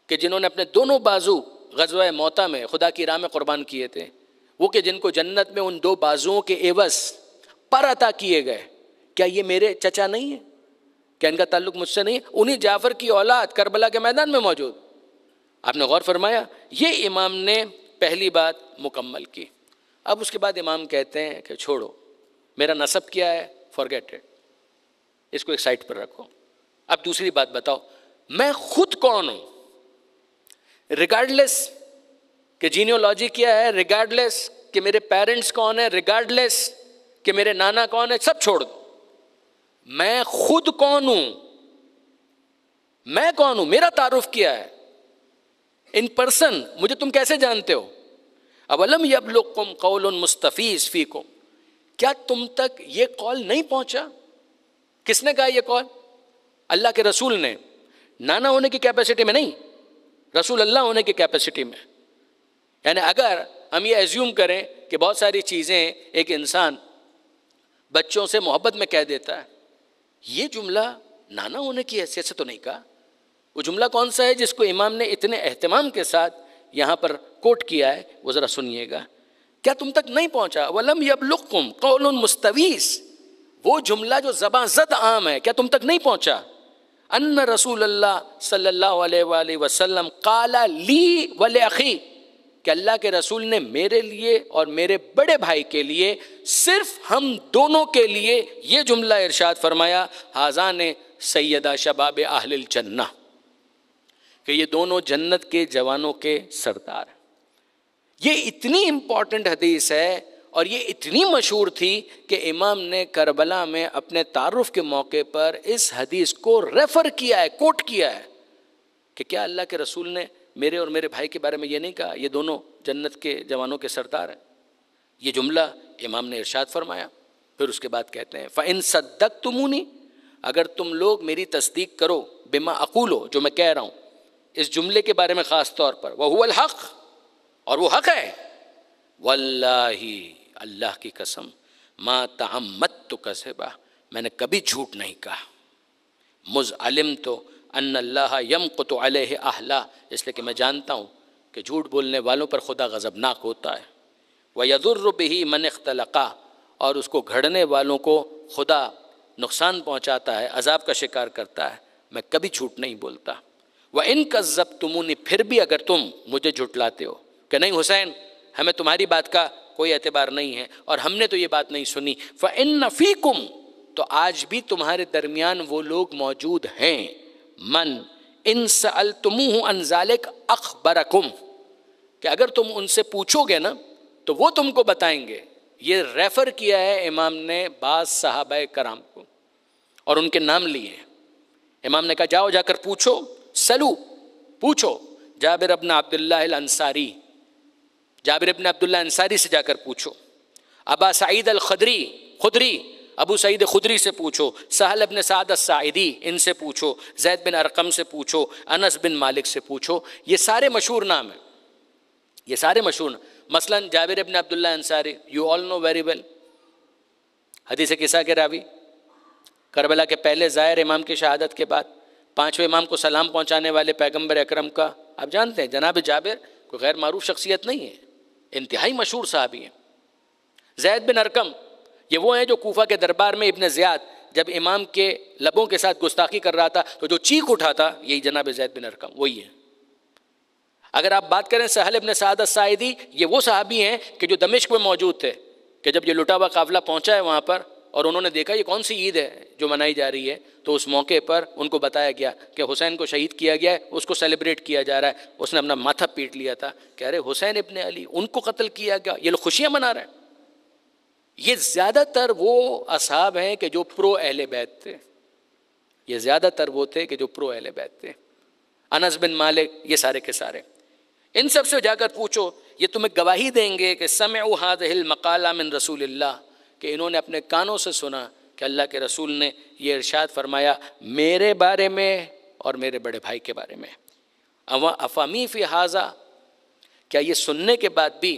کہ جنہوں نے اپنے دونوں بازو غزوہ موتا میں خدا کی راہ میں قربان کیے تھے، وہ کہ جن کو جنت میں ان 2 بازوؤں کے عوض پر عطا کیے گئے، کیا یہ میرے چچا نہیں ہیں؟ کیا ان کا تعلق مجھ سے نہیں ہے؟ انہی جعفر کی اولاد کربلا کے میدان میں موجود. آپ نے غور فرمایا؟ یہ امام نے پہلی بات مکمل کی. اب اس کے بعد امام کہتے ہیں کہ چھوڑو میرا نسب کیا ہے، فارگیٹ اٹ، اس کو ایک سائٹ پر رکھو. اب دوسری بات بتاؤ میں خود کون ہوں، ریگارڈلیس کہ جینیولوجی کیا ہے، ریگارڈلیس کہ میرے پیرنٹس کون ہیں، ریگارڈلیس کہ میرے نانا کون ہیں، سب چھوڑ دو. میں خود کون ہوں، میں کون ہوں، میرا تعارف کیا ہے ان پرسن، مجھے تم کیسے جانتے ہو؟ اولم یبلغکم قول مستفیض فیکم، کیا تم تک یہ قول نہیں پہنچا؟ کس نے کہا یہ قول؟ اللہ کے رسول نے. نانا ہونے کی کیپیسٹی میں نہیں، رسول اللہ ہونے کی کیپیسٹی میں. یعنی اگر ہم یہ ایزیوم کریں کہ بہت ساری چیزیں ایک انسان بچوں سے محبت میں کہہ دیتا ہے، یہ جملہ نانا ہونے کی حیثیت سے تو نہیں کہا. وہ جملہ کون سا ہے جس کو امام نے اتنے اہتمام کے ساتھ یہاں پر کوٹ کیا ہے؟ وہ ذرا سنیے گا. کیا تم تک نہیں پہنچا؟ وَلَمْ يَبْلُغْكُمْ قَوْلٌ مُسْتَوِيسٌ، وہ جملہ جو زباں زد عام ہے، کیا تم تک نہیں پہنچا؟ ان رسول اللہ صلی اللہ علیہ وآلہ وسلم قال لی ولأخی، کہ اللہ کے رسول نے میرے لیے اور میرے بڑے بھائی کے لیے، صرف ہم دونوں کے لیے یہ جملہ ارشاد فرمایا، ھذان سیدہ شباب اہل الجنہ، کہ یہ دونوں جنت کے جوانوں کے سردار ہیں۔ یہ اتنی امپورٹنٹ حدیث ہے اور یہ اتنی مشہور تھی کہ امام نے کربلا میں اپنے تعارف کے موقع پر اس حدیث کو ریفر کیا ہے، کوٹ کیا ہے کہ کیا اللہ کے رسول نے میرے اور میرے بھائی کے بارے میں یہ نہیں کہا یہ دونوں جنت کے جوانوں کے سردار ہیں؟ یہ جملہ امام نے ارشاد فرمایا۔ پھر اس کے بعد کہتے ہیں فَإِن صَدَّقْتُمُونِی، اگر تم لوگ میری تصدیق کرو، بما اقولو، جو میں کہہ رہا ہوں اس جملے کے بارے میں خاص طور پر، وَهُوَ الْحَقِّ، اور وہ حق ہے، وَاللَّهِ، اللہ کی قسم، مَا تَعَمَّدْتُ كَذِبًا، میں نے کبھی جھوٹ نہیں کہا، مُذْ عَلِمْتُ ان اللہ یمقت علیہ اہلا، اس لیے کہ میں جانتا ہوں کہ جھوٹ بولنے والوں پر خدا غضبناک ہوتا ہے، وَيَضُرُّ بِهِ مَنِ اخْتَلَقَ، اور اس کو گھڑنے والوں کو خدا نقصان پہنچاتا ہے، عذاب کا شکار کرتا ہے، میں کبھی جھوٹ نہیں بولتا۔ وَإِن كَذَّبْتُمُونِی، پھر بھی اگر تم مجھے جھٹلاتے ہو کہ نہیں حسین ہمیں تمہاری بات کا کوئی اعتبار نہیں ہے اور ہم نے تو یہ بات نہیں سنی، فَإِنَّ فِيكُمْ، تو آج بھی تمہارے درمیان وہ لوگ موجود ہیں، من ان سألتموہ عن ذالک اخبرکم، کہ اگر تم ان سے پوچھو گے نا تو وہ تم کو بتائیں گے۔ یہ ریفر کیا ہے امام نے بعض صحابہ کرام کو اور ان کے نام لیے۔ امام نے کہا جاؤ جا کر پوچھو، سلو، پوچھو جابر ابن عبداللہ الانصاری، جابر ابن عبداللہ انصاری سے جا کر پوچھو، ابا سعید خدری، ابو سعید خدری سے پوچھو، سہل ابن سعد الساعدی، ان سے پوچھو، زید بن ارقم سے پوچھو، انس بن مالک سے پوچھو، یہ سارے مشہور نام ہیں، یہ سارے مشہور نام۔ مثلا جابر ابن عبداللہ انصاری، you all know very well, حدیث قصہ کے راوی، کربلا کے پہلے ظاہر امام کی شہادت کے بعد پانچویں امام کو سلام پہنچانے والے پیغمبر اکرم کا آپ جانتے ہیں جناب جابر کوئی غیر معروف شخصیت نہیں ہے، انتہائی مشہور صحابی ہیں۔ زید بن ارقم، یہ وہ ہیں جو کوفہ کے دربار میں ابن زیاد جب امام کے لبوں کے ساتھ گستاخی کر رہا تھا تو جو چیخ اٹھا تھا یہی جناب زید بن ارقم، وہی ہے۔ اگر آپ بات کریں سہل ابن سعد الساعدی، یہ وہ صحابی ہیں کہ جو دمشق میں موجود تھے کہ جب یہ لٹا ہوا قافلہ پہنچا ہے وہاں پر اور انہوں نے دیکھا یہ کون سی عید ہے جو منائی جا رہی ہے، تو اس موقع پر ان کو بتایا گیا کہ حسین کو شہید کیا گیا ہے، اس کو سیلیبریٹ کیا جا رہا ہے۔ اس نے اپنا ماتھا پیٹ لیا تھا کہ ارے حسین ابن علی، ان کو قتل کیا گیا، یہ لوگ خوشیاں منا رہے ہیں۔ یہ زیادہ تر وہ اصحاب ہیں کہ جو پرو اہل بیت تھے، یہ زیادہ تر وہ تھے کہ جو پرو اہل بیت تھے۔ انس بن مالک، یہ سارے کے سارے، ان سب سے جا کر پوچھو، یہ تمہیں گواہی دیں گے کہ سمعوا هذه المقالہ من رسول اللہ، کہ انہوں نے اپنے کانوں سے سنا کہ اللہ کے رسول نے یہ ارشاد فرمایا میرے بارے میں اور میرے بڑے بھائی کے بارے میں۔ افامی فی ھذا، کیا یہ سننے کے بعد بھی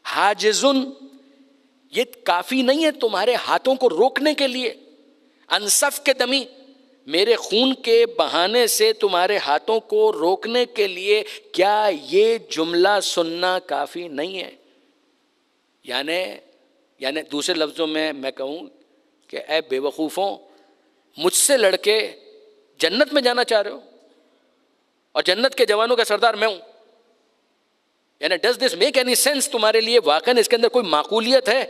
حاجزن، یہ کافی نہیں ہے تمہارے ہاتھوں کو روکنے کے لیے، انصف کے دمی، میرے خون کے بہانے سے تمہارے ہاتھوں کو روکنے کے لیے کیا یہ جملہ سننا کافی نہیں ہے؟ یعنی دوسرے لفظوں میں کہوں کہ اے بے وقوفوں، مجھ سے لڑ کے جنت میں جانا چاہ رہے ہو اور جنت کے جوانوں کا سردار میں ہوں، یعنی does this make any sense? تمہارے لیے واقعاً اس کے اندر کوئی معقولیت ہے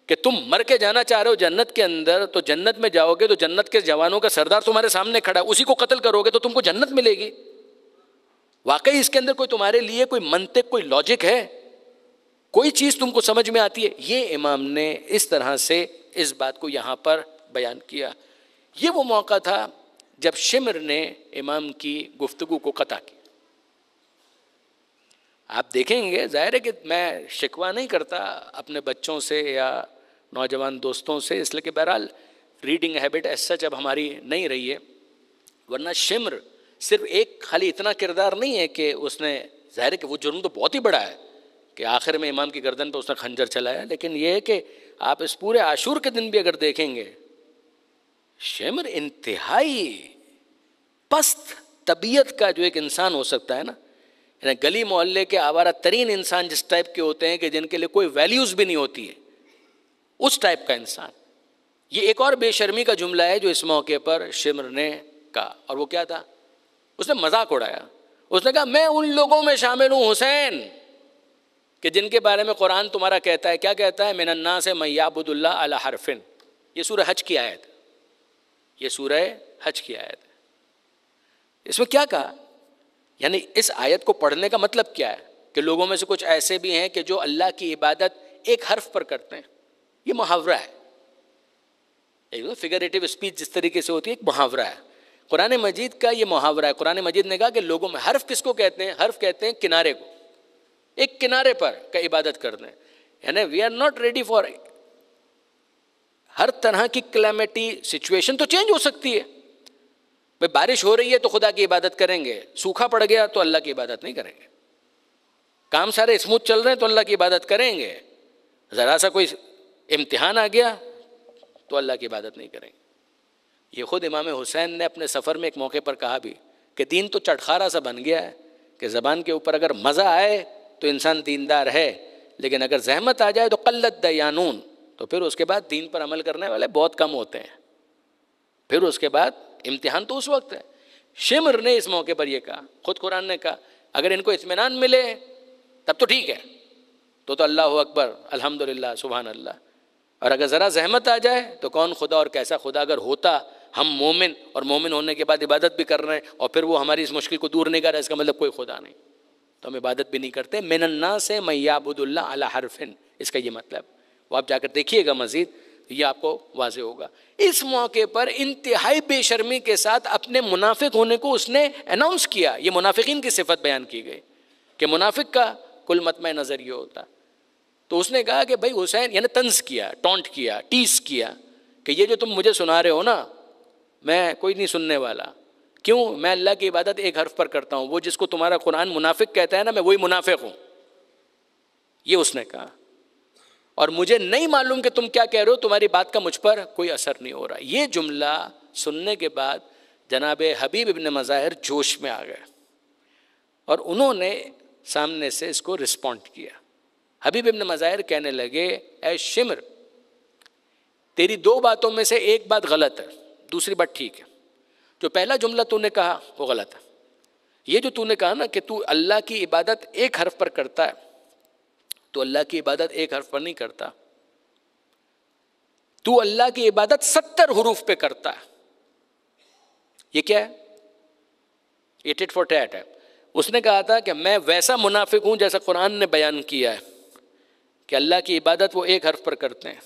کہ تم مر کے جانا چاہ رہے ہو جنت کے اندر، تو جنت میں جاؤ گے تو جنت کے جوانوں کا سردار تمہارے سامنے کھڑا ہے، اسی کو قتل کرو گے تو تم کو جنت ملے گی؟ واقعی اس کے اندر کوئی تمہارے لیے کوئی منطق، کوئی لاجک ہے؟ کوئی چیز تم کو سمجھ میں آتی ہے؟ یہ امام نے اس طرح سے اس بات کو یہاں پر بیان کیا۔ یہ وہ موقع تھا جب شمر نے امام کی گفتگو کو قطع کیا۔ آپ دیکھیں گے، ظاہر ہے کہ میں شکوہ نہیں کرتا اپنے بچوں سے یا نوجوان دوستوں سے، اس لیے کہ بہرحال ریڈنگ ہیبٹ ایس سچ اب ہماری نہیں رہی ہے، ورنہ شمر صرف ایک خالی اتنا کردار نہیں ہے کہ اس نے، ظاہر ہے کہ وہ جرم تو بہت ہی بڑا ہے کہ آخر میں امام کی گردن پہ اس نے خنجر چلایا، لیکن یہ ہے کہ آپ اس پورے عاشور کے دن بھی اگر دیکھیں گے، شمر انتہائی پست طبیعت کا جو ایک انسان ہو سکتا ہے نا، یعنی گلی محلے کے آوارہ ترین انسان جس ٹائپ کے ہوتے ہیں کہ جن کے لیے کوئی ویلیوز بھی نہیں ہوتی ہے، اس ٹائپ کا انسان۔ یہ ایک اور بے شرمی کا جملہ ہے جو اس موقع پر شمر نے کہا، اور وہ کیا تھا؟ اس نے مذاق اڑایا، اس نے کہا میں ان لوگوں میں شامل ہوں حسین کہ جن کے بارے میں قرآن تمہارا کہتا ہے. کیا کہتا ہے؟ من الناس من یعبد اللہ علی حرف. یہ سورہ حج کی آیت، یہ سورہ حج کی آیت. اس میں کیا کہا؟ یعنی اس آیت کو پڑھنے کا مطلب کیا ہے کہ لوگوں میں سے کچھ ایسے بھی ہیں کہ جو اللہ کی عبادت ایک حرف پر کرتے ہیں. یہ محاورہ ہے، ایک فگریٹو اسپیچ جس طریقے سے ہوتی ہے، ایک محاورہ ہے. قرآن مجید کا یہ محاورہ ہے. قرآن مجید نے کہا کہ لوگوں میں حرف کس کو کہتے ہیں؟ حرف کہتے ہیں کنارے کو. ایک کنارے پر کا عبادت کرنا ہے. یعنی we are not ready for, ہر طرح کی کلیمٹی سچویشن تو چینج ہو سکتی ہے. بھائی بارش ہو رہی ہے تو خدا کی عبادت کریں گے، سوکھا پڑ گیا تو اللہ کی عبادت نہیں کریں گے. کام سارے اسموتھ چل رہے ہیں تو اللہ کی عبادت کریں گے. ذرا سا کوئی امتحان آ گیا تو اللہ کی عبادت نہیں کریں گے. یہ خود امام حسین نے اپنے سفر میں ایک موقع پر کہا بھی کہ دین تو چٹخارا سا بن گیا ہے کہ زبان کے اوپر اگر مزہ آئے تو انسان دیندار ہے، لیکن اگر زحمت آ جائے تو قلت دیانون، تو پھر اس کے بعد دین پر عمل کرنے والے بہت کم ہوتے ہیں. پھر اس کے بعد امتحان تو اس وقت ہے. شمر نے اس موقع پر یہ کہا، خود قرآن نے کہا اگر ان کو اطمینان ملے تب تو ٹھیک ہے، تو اللہ اکبر الحمدللہ سبحان اللہ. اور اگر ذرا زحمت آ جائے تو کون خدا اور کیسا خدا اگر ہوتا، ہم مومن اور مومن ہونے کے بعد عبادت بھی کر رہے ہیں اور پھر وہ ہماری اس مشکل کو دور نہیں کر رہا، اس کا مطلب کوئی خدا نہیں، تو ہم عبادت بھی نہیں کرتے. من الناس من یعبد اللہ علی حرف، اس کا یہ مطلب. وہ آپ جا کر دیکھیے گا مزید، یہ آپ کو واضح ہوگا. اس موقع پر انتہائی بے شرمی کے ساتھ اپنے منافق ہونے کو اس نے اناؤنس کیا. یہ منافقین کی صفت بیان کی گئی کہ منافق کا کل مطمع نظر یہ ہوتا. تو اس نے کہا کہ بھائی حسین، یعنی طنز کیا، ٹونٹ کیا، ٹیس کیا کہ یہ جو تم مجھے سنا رہے ہو نا، میں کوئی نہیں سننے والا. کیوں؟ میں اللہ کی عبادت ایک حرف پر کرتا ہوں. وہ جس کو تمہارا قرآن منافق کہتا ہے نا، میں وہی منافق ہوں. یہ اس نے کہا. اور مجھے نہیں معلوم کہ تم کیا کہہ رہے ہو، تمہاری بات کا مجھ پر کوئی اثر نہیں ہو رہا. یہ جملہ سننے کے بعد جناب حبیب ابن مظاہر جوش میں آ گئے اور انہوں نے سامنے سے اس کو رسپونڈ کیا. حبیب ابن مظاہر کہنے لگے اے شمر، تیری دو باتوں میں سے ایک بات غلط ہے، دوسری بات ٹھیک ہے. جو پہلا جملہ تو نے کہا وہ غلط ہے. یہ جو تو نے کہا نا کہ تو اللہ کی عبادت ایک حرف پر کرتا ہے، تو اللہ کی عبادت ایک حرف پر نہیں کرتا، تو اللہ کی عبادت 70 حروف پہ کرتا ہے. یہ کیا ہے؟ یہ ٹٹ فور ٹیٹ ہے. اس نے کہا تھا کہ میں ویسا منافق ہوں جیسا قرآن نے بیان کیا ہے کہ اللہ کی عبادت وہ ایک حرف پر کرتے ہیں.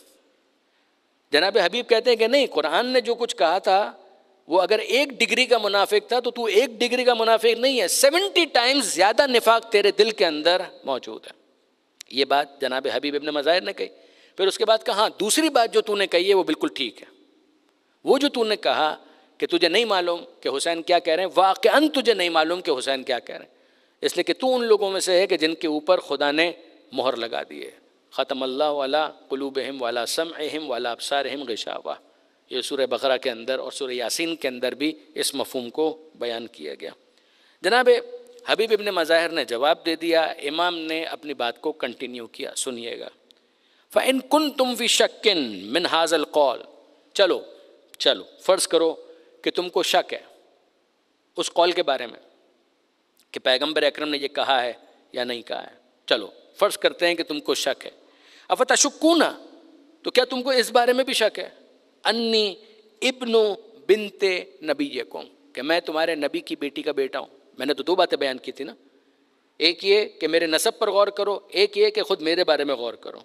جناب حبیب کہتے ہیں کہ نہیں، قرآن نے جو کچھ کہا تھا وہ اگر 1 ڈگری کا منافق تھا تو 1 ڈگری کا منافق نہیں ہے، 70 ٹائمز زیادہ نفاق تیرے دل کے اندر موجود ہے. یہ بات جناب حبیب ابن مظاہر نے کہی. پھر اس کے بعد کہا دوسری بات جو تو نے کہی ہے وہ بالکل ٹھیک ہے. وہ جو تو نے کہا کہ تجھے نہیں معلوم کہ حسین کیا کہہ رہے ہیں، واقعاً تجھے نہیں معلوم کہ حسین کیا کہہ رہے ہیں، اس لیے کہ تو ان لوگوں میں سے ہے کہ جن کے اوپر خدا نے مہر لگا دی ہے. ختم اللہ علی قلوبہم وعلی سمعہم وعلی ابصارہم غشاوہ. یہ سورہ بقرہ کے اندر اور سورہ یاسین کے اندر بھی اس مفہوم کو بیان کیا گیا. جناب حبیب ابن مظاہر نے جواب دے دیا. امام نے اپنی بات کو کنٹینیو کیا، سنیے گا. فَإِن كُنتُمْ فِي شَكٍّ مِّنْ هَذَا الْقَوْلِ، چلو فرض کرو کہ تم کو شک ہے اس قول کے بارے میں کہ پیغمبر اکرم نے یہ کہا ہے یا نہیں کہا ہے. چلو فرض کرتے ہیں کہ تم کو شک ہے. افتشکون، تو کیا تم کو اس بارے میں بھی شک ہے، انی ابن بنت نبیکم، کہ میں تمہارے نبی کی بیٹی کا بیٹا ہوں. میں نے تو 2 باتیں بیان کی تھی نا، ایک یہ کہ میرے نسب پر غور کرو، ایک یہ کہ خود میرے بارے میں غور کرو.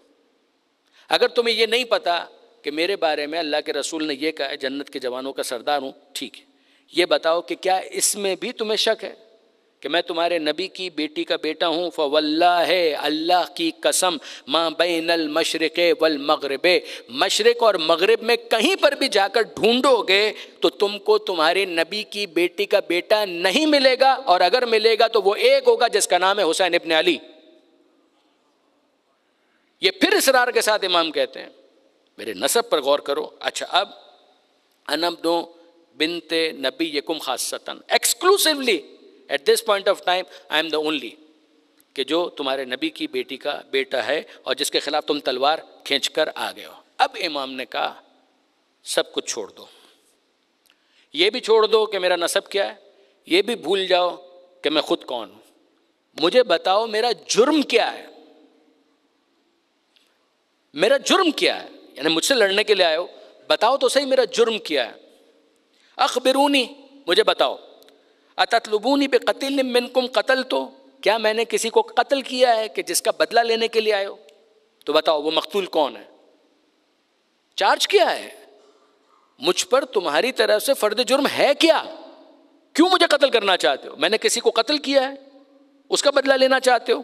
اگر تمہیں یہ نہیں پتا کہ میرے بارے میں اللہ کے رسول نے یہ کہا ہے جنت کے جوانوں کا سردار ہوں، ٹھیک ہے، یہ بتاؤ کہ کیا اس میں بھی تمہیں شک ہے کہ میں تمہارے نبی کی بیٹی کا بیٹا ہوں. فواللہ، اللہ کی قسم، ما بین المشرق والمغرب، مشرق اور مغرب میں کہیں پر بھی جا کر ڈھونڈو گے تو تم کو تمہارے نبی کی بیٹی کا بیٹا نہیں ملے گا، اور اگر ملے گا تو وہ ایک ہوگا جس کا نام ہے حسین ابن علی. یہ پھر اصرار کے ساتھ امام کہتے ہیں میرے نسب پر غور کرو. اچھا، اب انا ابن بنت نبیکم خاصتاً، exclusively at this point of time I am the only, کہ جو تمہارے نبی کی بیٹی کا بیٹا ہے اور جس کے خلاف تم تلوار کھینچ کر آ گئے ہو. اب امام نے کہا سب کچھ چھوڑ دو، یہ بھی چھوڑ دو کہ میرا نسب کیا ہے، یہ بھی بھول جاؤ کہ میں خود کون ہوں، مجھے بتاؤ میرا جرم کیا ہے، میرا جرم کیا ہے، یعنی مجھ سے لڑنے کے لیے آئے ہو، بتاؤ تو صحیح میرا جرم کیا ہے. اخبرونی، مجھے بتاؤ. اتطلبونی بقتیل منکم قتلت، کیا میں نے کسی کو قتل کیا ہے کہ جس کا بدلہ لینے کے لیے آئے ہو؟ تو بتاؤ وہ مقتول کون ہے، چارج کیا ہے، مجھ پر تمہاری طرف سے فرد جرم ہے کیا، کیوں مجھے قتل کرنا چاہتے ہو؟ میں نے کسی کو قتل کیا ہے، اس کا بدلہ لینا چاہتے ہو؟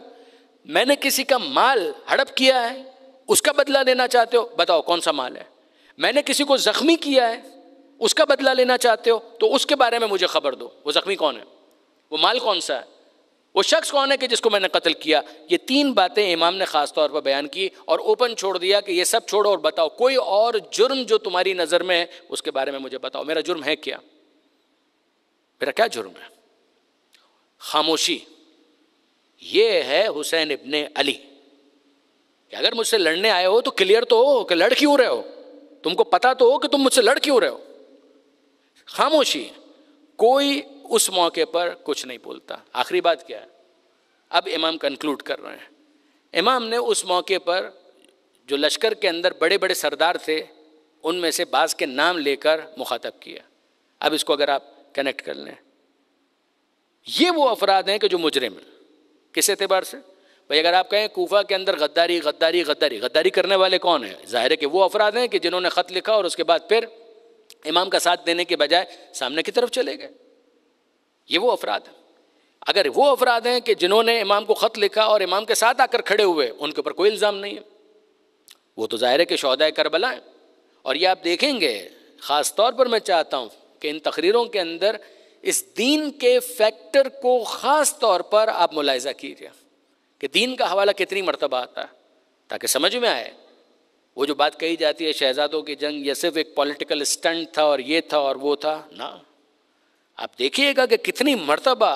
میں نے کسی کا مال ہڑپ کیا ہے، اس کا بدلہ لینا چاہتے ہو؟ بتاؤ کون سا مال ہے. میں نے کسی کو زخمی کیا ہے، اس کا بدلہ لینا چاہتے ہو تو اس کے بارے میں مجھے خبر دو. وہ زخمی کون ہے، وہ مال کون سا ہے، وہ شخص کون ہے کہ جس کو میں نے قتل کیا. یہ 3 باتیں امام نے خاص طور پر بیان کی اور اوپن چھوڑ دیا کہ یہ سب چھوڑو اور بتاؤ کوئی اور جرم جو تمہاری نظر میں ہے اس کے بارے میں مجھے بتاؤ. میرا جرم ہے کیا، میرا کیا جرم ہے؟ خاموشی. یہ ہے حسین ابن علی کہ اگر مجھ سے لڑنے آئے ہو تو کلیئر تو ہو کہ لڑ کیوں رہے ہو، تم کو پتا تو ہو کہ تم مجھ سے لڑ کیوں رہے ہو. خاموشی. کوئی اس موقع پر کچھ نہیں بولتا. آخری بات کیا ہے، اب امام کنکلوڈ کر رہے ہیں. امام نے اس موقع پر جو لشکر کے اندر بڑے بڑے سردار تھے ان میں سے بعض کے نام لے کر مخاطب کیا. اب اس کو اگر آپ کنیکٹ کر لیں، یہ وہ افراد ہیں کہ جو مجرم ہیں. کس اعتبار سے؟ بھائی اگر آپ کہیں کوفہ کے اندر غداری غداری غداری، غداری کرنے والے کون ہیں؟ ظاہر ہے کہ وہ افراد ہیں کہ جنہوں نے خط لکھا اور اس کے بعد پھر امام کا ساتھ دینے کے بجائے سامنے کی طرف چلے گئے. یہ وہ افراد ہیں. اگر وہ افراد ہیں کہ جنہوں نے امام کو خط لکھا اور امام کے ساتھ آ کر کھڑے ہوئے، ان کے اوپر کوئی الزام نہیں ہے. وہ تو ظاہر ہے کہ شہدائے کربلا ہیں. اور یہ آپ دیکھیں گے، خاص طور پر میں چاہتا ہوں کہ ان تقریروں کے اندر اس دین کے فیکٹر کو خاص طور پر آپ ملاحظہ کیجئے کہ دین کا حوالہ کتنی مرتبہ آتا ہے، تاکہ سمجھ میں آئے. وہ جو بات کہی جاتی ہے شہزادوں کی جنگ یہ صرف ایک پولیٹیکل اسٹنٹ تھا اور یہ تھا اور وہ تھا، نہ. آپ دیکھیے گا کہ کتنی مرتبہ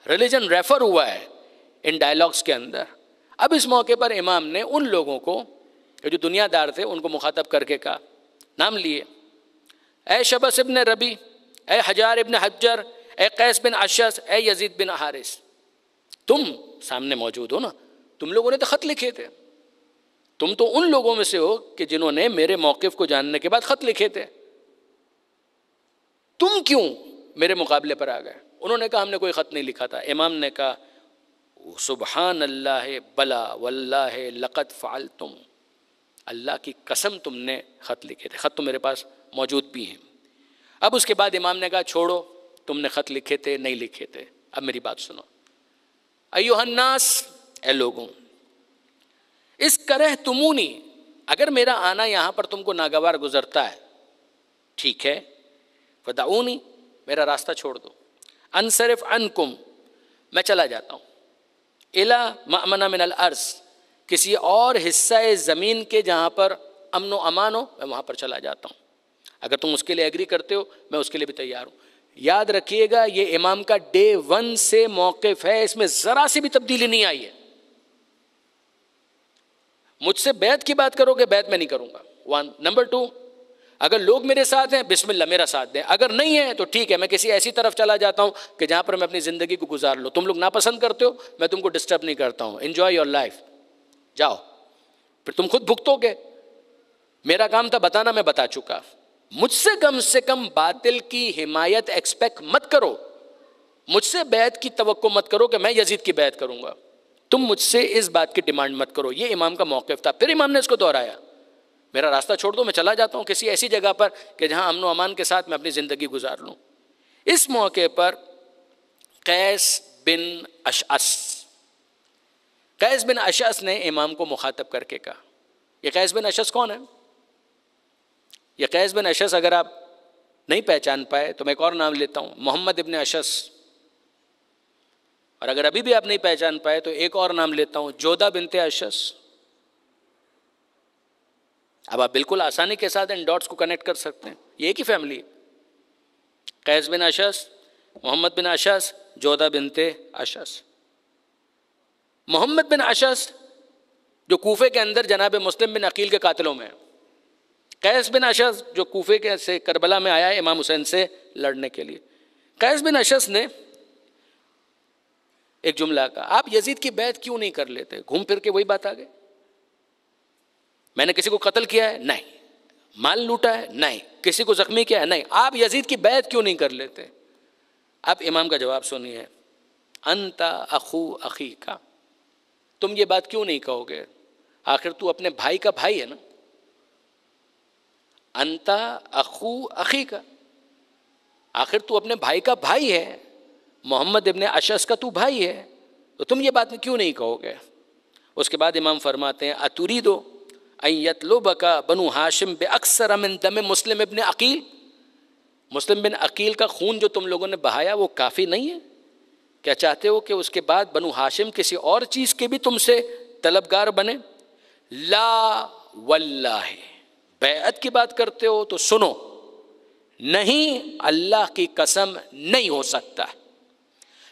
ریلیجن ریفر ہوا ہے ان ڈائلاگس کے اندر. اب اس موقع پر امام نے ان لوگوں کو جو دنیا دار تھے ان کو مخاطب کر کے کہا، نام لیے، اے شبس ابن ربی، اے حجار ابن حجر، اے قیس بن اشعث، اے یزید بن حارث. تم سامنے موجود ہو نا، تم لوگوں نے تو خط لکھے تھے، تم تو ان لوگوں میں سے ہو کہ جنہوں نے میرے موقف کو جاننے کے بعد خط لکھے تھے. تم کیوں میرے مقابلے پر آ گئے؟ انہوں نے کہا ہم نے کوئی خط نہیں لکھا تھا. امام نے کہا سبحان اللہ بلا واللہ لقد فعلتم، اللہ کی قسم تم نے خط لکھے تھے، خط تو میرے پاس موجود بھی ہیں. اب اس کے بعد امام نے کہا چھوڑو، تم نے خط لکھے تھے نہیں لکھے تھے، اب میری بات سنو. ایھا الناس، اے لوگوں، اس کرہ تمونی، اگر میرا آنا یہاں پر تم کو ناگوار گزرتا ہے ٹھیک ہے، فدعونی، میرا راستہ چھوڑ دو، انصرف عنکم، میں چلا جاتا ہوں، الی مأمن من الارض، کسی اور حصہ زمین کے جہاں پر امن و امان ہو میں وہاں پر چلا جاتا ہوں. اگر تم اس کے لیے ایگری کرتے ہو میں اس کے لیے بھی تیار ہوں. یاد رکھیے گا یہ امام کا ڈے 1 سے موقف ہے، اس میں ذرا سی بھی تبدیلی نہیں آئی ہے. مجھ سے بیعت کی بات کرو گے، بیعت میں نہیں کروں گا. 1 نمبر 2، اگر لوگ میرے ساتھ ہیں بسم اللہ میرا ساتھ دیں، اگر نہیں ہے تو ٹھیک ہے میں کسی ایسی طرف چلا جاتا ہوں کہ جہاں پر میں اپنی زندگی کو گزار لوں. تم لوگ ناپسند کرتے ہو میں تم کو ڈسٹرب نہیں کرتا ہوں. انجوائے یور لائف، جاؤ، پھر تم خود بھگتو گے. میرا کام تھا بتانا، میں بتا چکا. مجھ سے کم باطل کی حمایت ایکسپیکٹ مت کرو، مجھ سے بیعت کی توقع مت کرو کہ میں یزید کی بیعت کروں گا. تم مجھ سے اس بات کی ڈیمانڈ مت کرو. یہ امام کا موقف تھا. پھر امام نے اس کو دہرایا، میرا راستہ چھوڑ دو، میں چلا جاتا ہوں کسی ایسی جگہ پر کہ جہاں امن و امان کے ساتھ میں اپنی زندگی گزار لوں. اس موقع پر قیس بن اشعث نے امام کو مخاطب کر کے کہا. یہ قیس بن اشعث کون ہے؟ یہ قیس بن اشعث اگر آپ نہیں پہچان پائے تو میں ایک اور نام لیتا ہوں، محمد ابن اشعث. اور اگر ابھی بھی آپ نہیں پہچان پائے تو ایک اور نام لیتا ہوں، جودہ بنت اشعث. اب آپ بالکل آسانی کے ساتھ ان ڈاٹس کو کنیکٹ کر سکتے ہیں، یہ ایک ہی فیملی ہے. قیس بن اشعث، محمد بن اشعث، جودہ بنت اشعث. محمد بن اشعث جو کوفے کے اندر جناب مسلم بن عقیل کے قاتلوں میں ہے. قیس بن اشعث جو کوفے کے سے کربلا میں آیا ہے امام حسین سے لڑنے کے لیے. قیس بن اشعث نے ایک جملہ کا، آپ یزید کی بیعت کیوں نہیں کر لیتے؟ گھوم پھر کے وہی بات آ گئی. میں نے کسی کو قتل کیا ہے؟ نہیں. مال لوٹا ہے؟ نہیں. کسی کو زخمی کیا ہے؟ نہیں. آپ یزید کی بیعت کیوں نہیں کر لیتے؟ اب امام کا جواب سنیے، انت اخو اخی کا، تم یہ بات کیوں نہیں کہو گے؟ آخر تو اپنے بھائی کا بھائی ہے نا. انت اخو اخی کا، آخر تو اپنے بھائی کا بھائی ہے. محمد ابن اشعث کا تو بھائی ہے، تو تم یہ بات کیوں نہیں کہو گے؟ اس کے بعد امام فرماتے ہیں اتریدو ان یطلبک بنو ہاشم باکثر من دم مسلم ابن عقیل، مسلم بن عقیل کا خون جو تم لوگوں نے بہایا وہ کافی نہیں ہے؟ کیا چاہتے ہو کہ اس کے بعد بنو ہاشم کسی اور چیز کے بھی تم سے طلبگار بنے؟ لا واللہ، بیعت کی بات کرتے ہو تو سنو، نہیں، اللہ کی قسم نہیں ہو سکتا.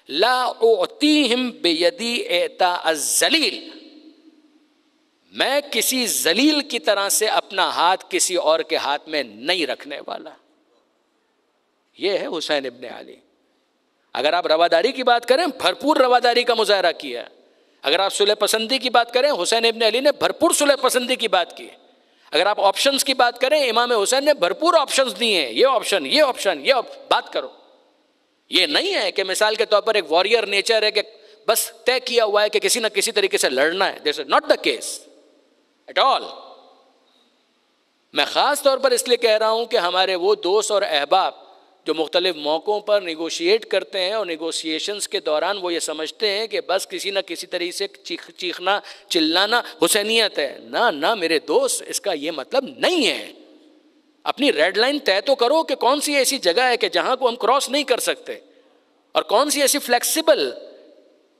لا اعطیہم بیدی اعطاء الذلیل، میں کسی ذلیل کی طرح سے اپنا ہاتھ کسی اور کے ہاتھ میں نہیں رکھنے والا. یہ ہے حسین ابن علی. اگر آپ رواداری کی بات کریں، بھرپور رواداری کا مظاہرہ کیا. اگر آپ صلح پسندی کی بات کریں، حسین ابن علی نے بھرپور صلح پسندی کی بات کی. اگر آپ آپشنز کی بات کریں، امام حسین نے بھرپور آپشنز دیے ہیں، یہ آپشن، یہ آپشن، یہ بات کرو. یہ نہیں ہے کہ مثال کے طور پر ایک وارئر نیچر ہے کہ بس طے کیا ہوا ہے کہ کسی نہ کسی طریقے سے لڑنا ہے. This is not the case at all. میں خاص طور پر اس لیے کہہ رہا ہوں کہ ہمارے وہ دوست اور احباب جو مختلف موقعوں پر نیگوشیٹ کرتے ہیں اور نیگوشیشنز کے دوران وہ یہ سمجھتے ہیں کہ بس کسی نہ کسی طریقے سے چیخنا چلانا حسینیت ہے. نہ میرے دوست، اس کا یہ مطلب نہیں ہے. اپنی ریڈ لائن طے تو کرو کہ کون سی ایسی جگہ ہے کہ جہاں کو ہم کراس نہیں کر سکتے، اور کون سی ایسی فلیکسیبل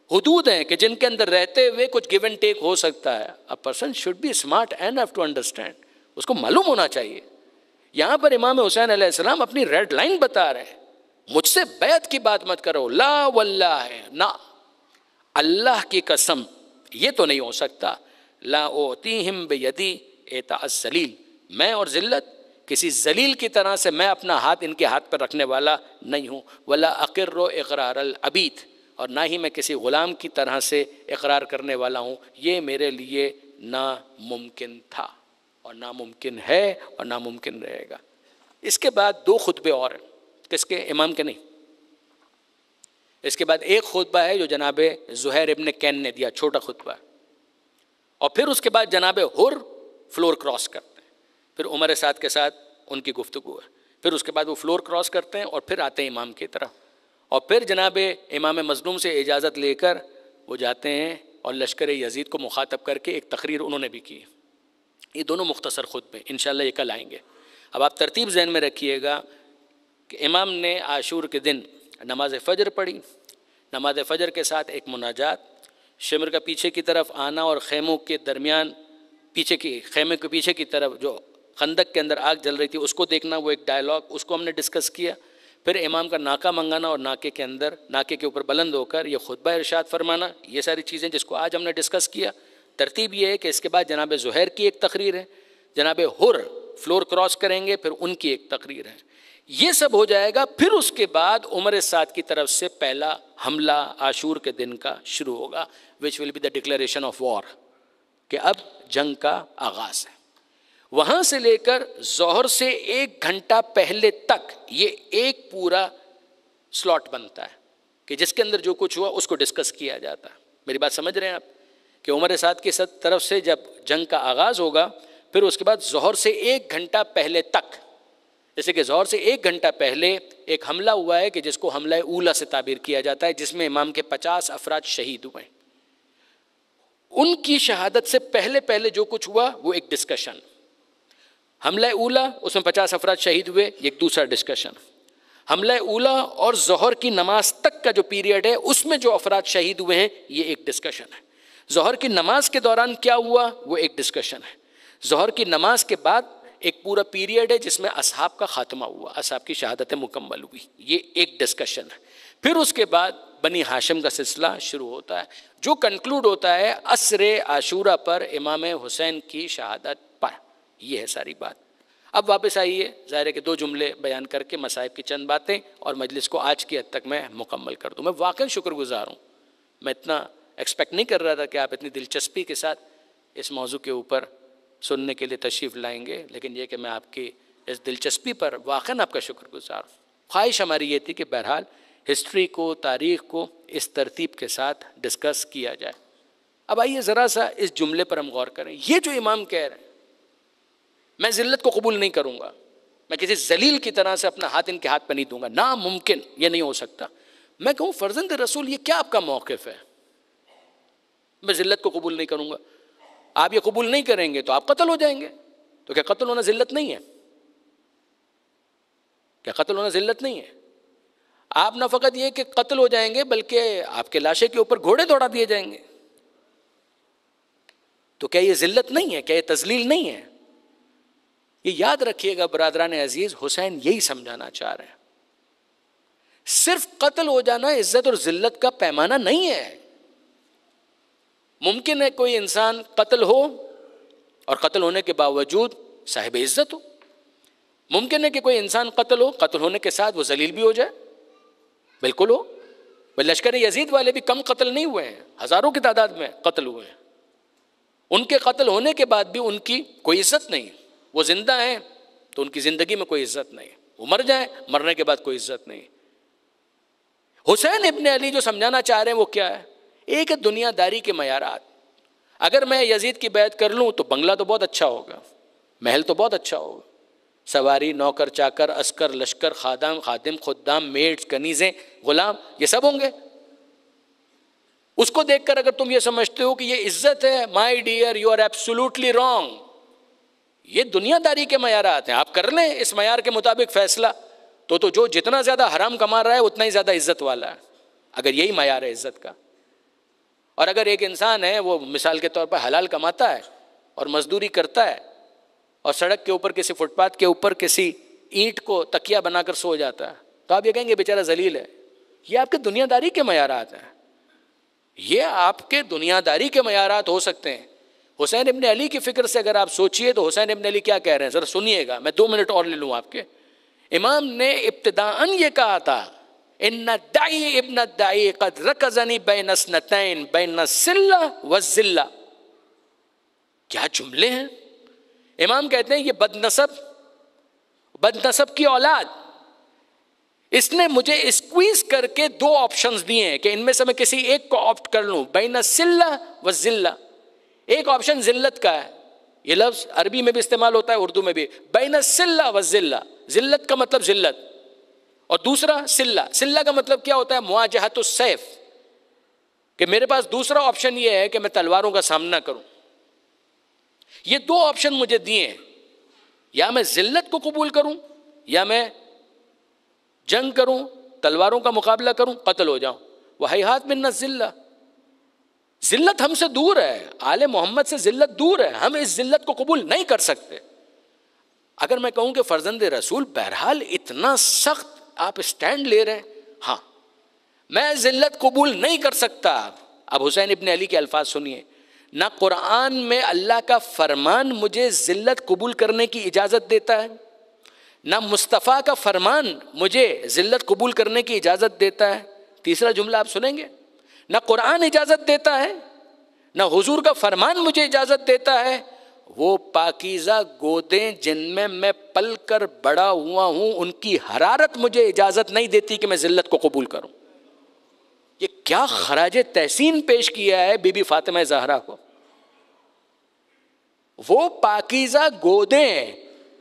حدود ہیں کہ جن کے اندر رہتے ہوئے کچھ گیو اینڈ ٹیک ہو سکتا ہے. A person should be smart enough to understand. اس کو معلوم ہونا چاہیے. یہاں پر امام حسین علیہ السلام اپنی ریڈ لائن بتا رہے ہیں، مجھ سے بیعت کی بات مت کرو. لا واللہ ہے، نہ، اللہ کی قسم یہ تو نہیں ہو سکتا. لا اعطیہم بیدی اعطاء الذلیل، میں اور ذلت کسی ذلیل کی طرح سے میں اپنا ہاتھ ان کے ہاتھ پر رکھنے والا نہیں ہوں. ولا اقر اقرار العبید، اور نہ ہی میں کسی غلام کی طرح سے اقرار کرنے والا ہوں. یہ میرے لیے ناممکن تھا اور ناممکن ہے اور ناممکن رہے گا. اس کے بعد 2 خطبے اور ہیں. کس کے؟ امام کے نہیں. اس کے بعد ایک خطبہ ہے جو جناب زہیر ابن کین نے دیا، چھوٹا خطبہ، اور پھر اس کے بعد جناب حر فلور کراس کرتے ہیں. پھر عمر سعد کے ساتھ ان کی گفتگو ہے. پھر اس کے بعد وہ فلور کراس کرتے ہیں اور پھر آتے ہیں امام کی طرف. اور پھر جناب امام مظلوم سے اجازت لے کر وہ جاتے ہیں اور لشکر یزید کو مخاطب کر کے ایک تقریر انہوں نے بھی کی. یہ دونوں مختصر خطبے انشاءاللہ یہ کل آئیں گے. اب آپ ترتیب ذہن میں رکھیے گا کہ امام نے عاشور کے دن نماز فجر پڑھی. نماز فجر کے ساتھ ایک مناجات، شمر کا پیچھے کی طرف آنا اور خیموں کے درمیان خیمے کے پیچھے کی طرف جو خندق کے اندر آگ جل رہی تھی اس کو دیکھنا، وہ ایک ڈائلاگ، اس کو ہم نے ڈسکس کیا. پھر امام کا ناکہ منگانا اور ناکے کے اوپر بلند ہو کر یہ خطبہ ارشاد فرمانا، یہ ساری چیزیں جس کو آج ہم نے ڈسکس کیا. ترتیب یہ ہے کہ اس کے بعد جناب زہیر کی ایک تقریر ہے، جناب حر فلور کراس کریں گے، پھر ان کی ایک تقریر ہے. یہ سب ہو جائے گا. پھر اس کے بعد عمر سعد کی طرف سے پہلا حملہ عاشور کے دن کا شروع ہوگا، which will be the declaration of war، کہ اب جنگ کا آغاز ہے. وہاں سے لے کر ظہر سے 1 گھنٹہ پہلے تک یہ ایک پورا سلاٹ بنتا ہے کہ جس کے اندر جو کچھ ہوا اس کو ڈسکس کیا جاتا ہے. میری بات سمجھ رہے ہیں آپ؟ کہ عمر سعد کی طرف سے جب جنگ کا آغاز ہوگا، پھر اس کے بعد ظہر سے 1 گھنٹہ پہلے تک، جیسے کہ ظہر سے 1 گھنٹہ پہلے ایک حملہ ہوا ہے کہ جس کو حملہ اولا سے تعبیر کیا جاتا ہے، جس میں امام کے 50 افراد شہید ہوئے. ان کی شہادت سے پہلے جو کچھ ہوا وہ ایک ڈسکشن. حملہ اولا، اس میں 50 افراد شہید ہوئے، یہ ایک دوسرا ڈسکشن. حملہ اولا اور ظہر کی نماز تک کا جو پیریڈ ہے اس میں جو افراد شہید ہوئے ہیں یہ ایک ڈسکشن ہے. ظہر کی نماز کے دوران کیا ہوا وہ ایک ڈسکشن ہے. ظہر کی نماز کے بعد ایک پورا پیریڈ ہے جس میں اصحاب کا خاتمہ ہوا، اصحاب کی شہادتیں مکمل ہوئی، یہ ایک ڈسکشن ہے. پھر اس کے بعد بنی ہاشم کا سلسلہ شروع ہوتا ہے جو کنکلوڈ ہوتا ہے عصر عاشورہ پر امام حسین کی شہادت پر. یہ ہے ساری بات. اب واپس آئیے، ظاہر ہے کہ 2 جملے بیان کر کے مصائب کی چند باتیں اور مجلس کو آج کی حد تک میں مکمل کر دوں. میں واقعی شکر گزار ہوں. میں اتنا ایکسپیکٹ نہیں کر رہا تھا کہ آپ اتنی دلچسپی کے ساتھ اس موضوع کے اوپر سننے کے لیے تشریف لائیں گے، لیکن یہ کہ میں آپ کی اس دلچسپی پر واقعاً آپ کا شکر گزار ہوں۔ خواہش ہماری یہ تھی کہ بہرحال ہسٹری کو، تاریخ کو اس ترتیب کے ساتھ ڈسکس کیا جائے۔ اب آئیے ذرا سا اس جملے پر ہم غور کریں۔ یہ جو امام کہہ رہے ہیں میں ذلت کو قبول نہیں کروں گا، میں کسی ذلیل کی طرح سے اپنا ہاتھ ان کے ہاتھ پہ نہیں دوں گا، ناممکن، یہ نہیں ہو سکتا۔ میں کہوں فرزند رسول یہ کیا آپ کا موقف ہے؟ میں ذلت کو قبول نہیں کروں گا، آپ یہ قبول نہیں کریں گے تو آپ قتل ہو جائیں گے۔ تو کیا قتل ہونا ذلت نہیں ہے؟ کیا قتل ہونا ذلت نہیں ہے؟ آپ نہ فقط یہ کہ قتل ہو جائیں گے بلکہ آپ کے لاشے کے اوپر گھوڑے دوڑا دیے جائیں گے۔ تو کیا یہ ذلت نہیں ہے؟ کیا یہ تذلیل نہیں ہے؟ یہ یاد رکھیے گا برادران عزیز، حسین یہی سمجھانا چاہ رہے ہیں۔ صرف قتل ہو جانا عزت اور ذلت کا پیمانہ نہیں ہے۔ ممکن ہے کوئی انسان قتل ہو اور قتل ہونے کے باوجود صاحب عزت ہو، ممکن ہے کہ کوئی انسان قتل ہو، قتل ہونے کے ساتھ وہ ذلیل بھی ہو جائے، بالکل ہو۔ لشکر یزید والے بھی کم قتل نہیں ہوئے ہیں، ہزاروں کی تعداد میں قتل ہوئے ہیں، ان کے قتل ہونے کے بعد بھی ان کی کوئی عزت نہیں۔ وہ زندہ ہیں تو ان کی زندگی میں کوئی عزت نہیں، وہ مر جائیں، مرنے کے بعد کوئی عزت نہیں۔ حسین ابن علی جو سمجھانا چاہ رہے ہیں وہ کیا ہے؟ ایک ہے دنیا داری کے معیارات۔ اگر میں یزید کی بیعت کر لوں تو بنگلہ تو بہت اچھا ہوگا، محل تو بہت اچھا ہوگا، سواری، نوکر چاکر، عسکر، لشکر، خادم، خدام، میڈز، کنیزیں، غلام، یہ سب ہوں گے۔ اس کو دیکھ کر اگر تم یہ سمجھتے ہو کہ یہ عزت ہے، my dear you are absolutely wrong. یہ دنیا داری کے معیارات ہیں، آپ کر لیں اس معیار کے مطابق فیصلہ تو جو جتنا زیادہ حرام کما رہا ہے اتنا ہی زیادہ عزت والا ہے، اگر یہی معیار ہے عزت کا۔ اور اگر ایک انسان ہے وہ مثال کے طور پر حلال کماتا ہے اور مزدوری کرتا ہے اور سڑک کے اوپر کسی فٹ پاتھ کے اوپر کسی اینٹ کو تکیہ بنا کر سو جاتا ہے تو آپ یہ کہیں گے بیچارہ ذلیل ہے۔ یہ آپ کے دنیا داری کے معیارات ہیں، یہ آپ کے دنیا داری کے معیارات ہو سکتے ہیں۔ حسین ابن علی کی فکر سے اگر آپ سوچئے تو حسین ابن علی کیا کہہ رہے ہیں ذرا سنیے گا، میں 2 منٹ اور لے لوں آپ کے۔ امام نے ابتداءً یہ کہا تھا ان الداعی ابن الداعی قد رکزنی بین اثنتین بین السلہ والذلہ۔ کیا جملے ہیں! امام کہتے ہیں یہ بد نسب کی اولاد، اس نے مجھے اسکویز کر کے 2 آپشنز دیے ہیں کہ ان میں سے میں کسی ایک کو آپٹ کر لوں، بین السلہ والذلہ۔ ایک آپشن ذلت کا ہے، یہ لفظ عربی میں بھی استعمال ہوتا ہے، اردو میں بھی، بین السلہ والذلہ۔ ذلت کا مطلب ذلت، اور دوسرا سلہ۔ سلہ کا مطلب کیا ہوتا ہے؟ مواجہۃ السیف، کہ میرے پاس دوسرا آپشن یہ ہے کہ میں تلواروں کا سامنا کروں۔ یہ 2 آپشن مجھے دیے ہیں، یا میں ذلت کو قبول کروں یا میں جنگ کروں، تلواروں کا مقابلہ کروں، قتل ہو جاؤں۔ وَهَيْهَاتْ مِنَّ الذِّلَّةِ، ذلت ہم سے دور ہے، آل محمد سے ذلت دور ہے، ہم اس ذلت کو قبول نہیں کر سکتے۔ اگر میں کہوں کہ فرزند رسول بہرحال اتنا سخت آپ اسٹینڈ لے رہے ہیں، ہاں میں ذلت قبول نہیں کر سکتا۔ اب حسین ابن علی کے الفاظ سنیے، نہ قرآن میں اللہ کا فرمان مجھے ذلت قبول کرنے کی اجازت دیتا ہے، نہ مصطفیٰ کا فرمان مجھے ذلت قبول کرنے کی اجازت دیتا ہے۔ تیسرا جملہ آپ سنیں گے، نہ قرآن اجازت دیتا ہے نہ حضور کا فرمان مجھے اجازت دیتا ہے، وہ پاکیزہ گودیں جن میں میں پل کر بڑا ہوا ہوں ان کی حرارت مجھے اجازت نہیں دیتی کہ میں ذلت کو قبول کروں۔ یہ کیا خراج تحسین پیش کیا ہے بی بی فاطمہ زہرا کو۔ وہ پاکیزہ گودیں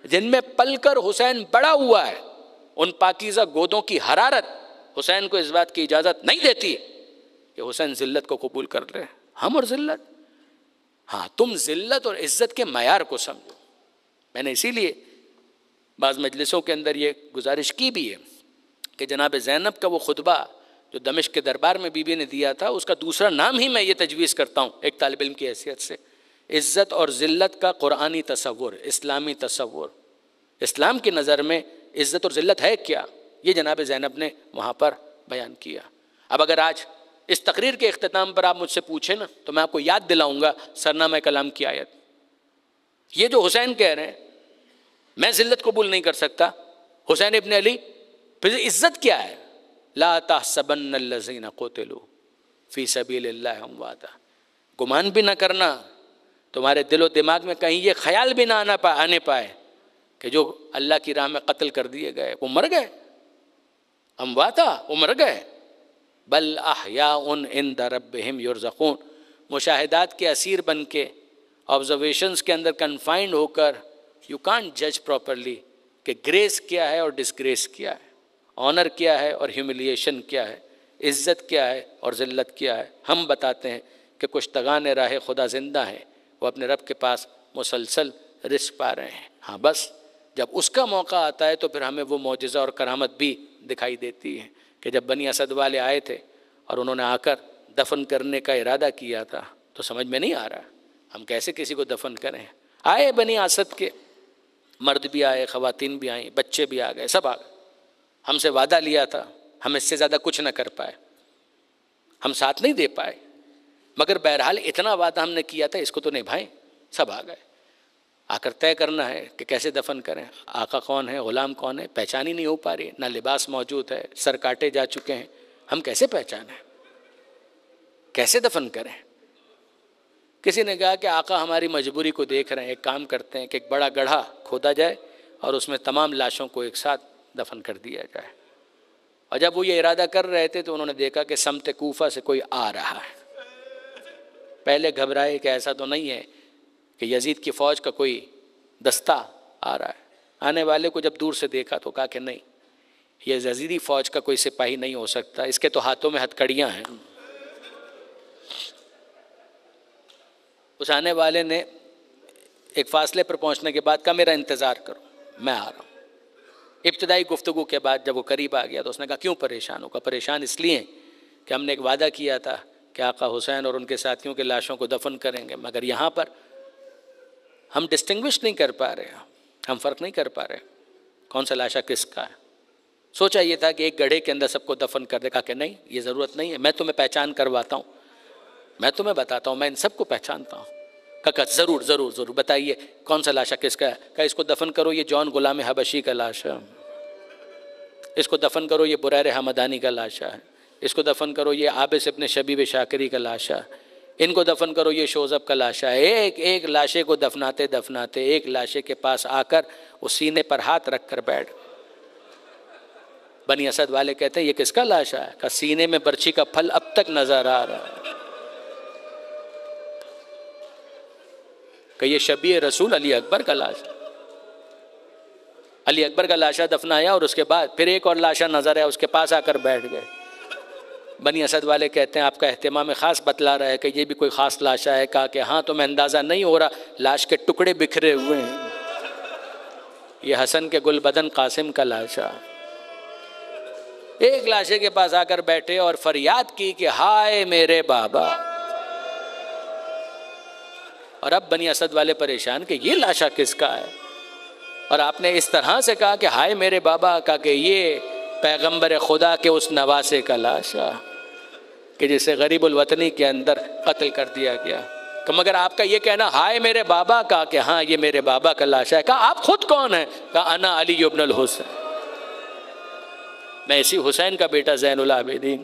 جن میں پل کر حسین بڑا ہوا ہے، ان پاکیزہ گودوں کی حرارت حسین کو اس بات کی اجازت نہیں دیتی کہ حسین ذلت کو قبول کر لے۔ ہم اور ذلت، ہاں تم ذلت اور عزت کے معیار کو سمجھو۔ میں نے اسی لیے بعض مجلسوں کے اندر یہ گزارش کی بھی ہے کہ جناب زینب کا وہ خطبہ جو دمشق کے دربار میں بی بی نے دیا تھا، اس کا دوسرا نام ہی میں یہ تجویز کرتا ہوں ایک طالب علم کی حیثیت سے، عزت اور ذلت کا قرآنی تصور، اسلامی تصور۔ اسلام کی نظر میں عزت اور ذلت ہے کیا، یہ جناب زینب نے وہاں پر بیان کیا۔ اب اگر آج اس تقریر کے اختتام پر آپ مجھ سے پوچھیں نا تو میں آپ کو یاد دلاؤں گا سرنامہ کلام کی آیت۔ یہ جو حسین کہہ رہے ہیں میں ذلت قبول نہیں کر سکتا، حسین ابن علی، پھر عزت کیا ہے؟ لا تحسبن الذین قتلوا فی سبیل اللہ امواتا. گمان بھی نہ کرنا، تمہارے دل و دماغ میں کہیں یہ خیال بھی نہ آنے پائے کہ جو اللہ کی راہ میں قتل کر دیے گئے وہ مر گئے. امواتا، وہ مر گئے. بل احیاء عند ربہم یرزقون. مشاہدات کے اسیر بن کے، آبزرویشنز کے اندر کنفائنڈ ہو کر یو کانٹ جج پراپرلی کہ گریس کیا ہے اور ڈسگریس کیا ہے، آنر کیا ہے اور ہیوملیشن کیا ہے، عزت کیا ہے اور ذلت کیا ہے. ہم بتاتے ہیں کہ کشتگان راہ خدا زندہ ہیں، وہ اپنے رب کے پاس مسلسل رزق پا رہے ہیں. ہاں بس جب اس کا موقع آتا ہے تو پھر ہمیں وہ معجزہ اور کرامت بھی دکھائی دیتی ہے کہ جب بنی اسد والے آئے تھے اور انہوں نے آ کر دفن کرنے کا ارادہ کیا تھا تو سمجھ میں نہیں آ رہا ہم کیسے کسی کو دفن کریں. آئے بنی اسد کے مرد بھی آئے، خواتین بھی آئیں، بچے بھی آ گئے، سب آ گئے. ہم سے وعدہ لیا تھا، ہم اس سے زیادہ کچھ نہ کر پائے، ہم ساتھ نہیں دے پائے، مگر بہرحال اتنا وعدہ ہم نے کیا تھا، اس کو تو نبھائیں. سب آ گئے. آ کر طے کرنا ہے کہ کیسے دفن کریں. آقا کون ہے، غلام کون ہے، پہچان ہی نہیں ہو پا رہی. نہ لباس موجود ہے، سر کاٹے جا چکے ہیں. ہم کیسے پہچانیں، کیسے دفن کریں؟ کسی نے کہا کہ آقا ہماری مجبوری کو دیکھ رہے ہیں، ایک کام کرتے ہیں کہ ایک بڑا گڑھا کھودا جائے اور اس میں تمام لاشوں کو ایک ساتھ دفن کر دیا جائے. اور جب وہ یہ ارادہ کر رہے تھے تو انہوں نے دیکھا کہ سمت کوفہ سے کوئی آ رہا ہے. پہلے گھبرائے کہ ایسا تو نہیں ہے کہ یزید کی فوج کا کوئی دستہ آ رہا ہے. آنے والے کو جب دور سے دیکھا تو کہا کہ نہیں، یہ یزیدی فوج کا کوئی سپاہی نہیں ہو سکتا، اس کے تو ہاتھوں میں ہتھکڑیاں ہیں. اس آنے والے نے ایک فاصلے پر پہنچنے کے بعد کہا میرا انتظار کرو، میں آ رہا ہوں. ابتدائی گفتگو کے بعد جب وہ قریب آ گیا تو اس نے کہا کیوں پریشان ہو؟ کہا پریشان اس لیے کہ ہم نے ایک وعدہ کیا تھا کہ آقا حسین اور ان کے ساتھیوں کے لاشوں کو دفن کریں گے، مگر یہاں پر ہم ڈسٹنگوش نہیں کر پا رہے، ہم فرق نہیں کر پا رہے کون سا لاشا کس کا ہے. سوچا یہ تھا کہ ایک گڑھے کے اندر سب کو دفن کر دے. کہا کہ نہیں، یہ ضرورت نہیں ہے، میں تمہیں پہچان کرواتا ہوں، میں تمہیں بتاتا ہوں، میں ان سب کو پہچانتا ہوں. کہا ضرور ضرور ضرور بتائیے کون سا لاشا کس کا ہے. کہا اس کو دفن کرو، یہ جون غلام حبشی کا لاش ہے. اس کو دفن کرو، یہ بریر حمدانی کا لاشا ہے. اس کو دفن کرو، یہ عابس ابن شبیب شاکری کا لاشا ہے. ان کو دفن کرو، یہ شوذب کا لاشا ہے. ایک ایک لاشے کو دفناتے دفناتے ایک لاشے کے پاس آ کر اس سینے پر ہاتھ رکھ کر بیٹھ. بنی اسد والے کہتے ہیں یہ کس کا لاشا ہے؟ کہ سینے میں برچھی کا پھل اب تک نظر آ رہا ہے. کہ یہ شبیہ رسول علی اکبر کا لاشا. علی اکبر کا لاشا دفنایا اور اس کے بعد پھر ایک اور لاشا نظر آیا، اس کے پاس آ کر بیٹھ گئے. بنی اسد والے کہتے ہیں آپ کا اہتمام خاص بتلا رہا ہے کہ یہ بھی کوئی خاص لاشا ہے. کہا کہ ہاں تمہیں اندازہ نہیں ہو رہا، لاش کے ٹکڑے بکھرے ہوئے ہیں. یہ حسن کے گل بدن قاسم کا لاشا. ایک لاشے کے پاس آ کر بیٹھے اور فریاد کی کہ ہائے میرے بابا. اور اب بنی اسد والے پریشان کہ یہ لاشا کس کا ہے. اور آپ نے اس طرح سے کہا کہ ہائے میرے بابا، کہا کہ یہ پیغمبر خدا کے اس نواسے کا لاشا کہ جسے غریب الوطنی کے اندر قتل کر دیا گیا. کہ مگر آپ کا یہ کہنا ہائے میرے بابا، کہا کہ ہاں یہ میرے بابا کا لاشا ہے. کہا آپ خود کون ہیں؟ کہا انا علی ابن الحسین، میں اسی حسین کا بیٹا زین العابدین.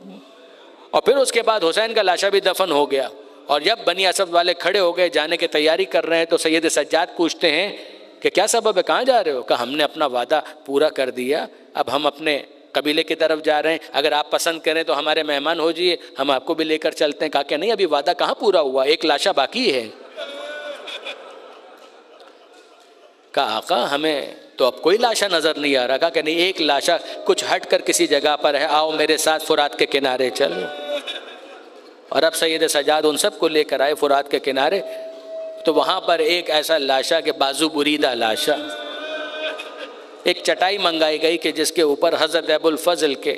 اور پھر اس کے بعد حسین کا لاشا بھی دفن ہو گیا. اور جب بنی اسد والے کھڑے ہو گئے جانے کی تیاری کر رہے ہیں تو سید سجاد پوچھتے ہیں کہ کیا سبب ہے، کہاں جا رہے ہو؟ کہا ہم نے اپنا وعدہ پورا کر دیا، اب ہم اپنے قبیلے کی طرف جا رہے ہیں، اگر آپ پسند کریں تو ہمارے مہمان ہو جائیے، ہم آپ کو بھی لے کر چلتے ہیں. کہا کہ نہیں، ابھی وعدہ کہاں پورا ہوا، ایک لاشا باقی ہے. کہا آقا ہمیں تو اب کوئی لاشا نظر نہیں آ رہا. کہا کہ نہیں، ایک لاشا کچھ ہٹ کر کسی جگہ پر ہے، آؤ میرے ساتھ فرات کے کنارے چلو. اور اب سید سجاد ان سب کو لے کر آئے فرات کے کنارے. تو وہاں پر ایک ایسا لاشا کہ بازو بریدہ لاشا، ایک چٹائی منگائی گئی کہ جس کے اوپر حضرت ابو الفضل کے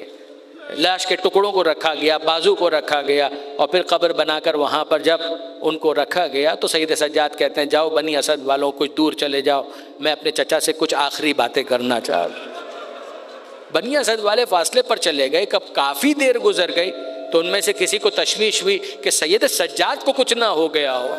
لاش کے ٹکڑوں کو رکھا گیا، بازو کو رکھا گیا. اور پھر قبر بنا کر وہاں پر جب ان کو رکھا گیا تو سید سجاد کہتے ہیں جاؤ بنی اسد والوں کچھ دور چلے جاؤ، میں اپنے چچا سے کچھ آخری باتیں کرنا چاہتا ہوں. بنی اسد والے فاصلے پر چلے گئے. کب کافی دیر گزر گئی تو ان میں سے کسی کو تشویش ہوئی کہ سید سجاد کو کچھ نہ ہو گیا ہو.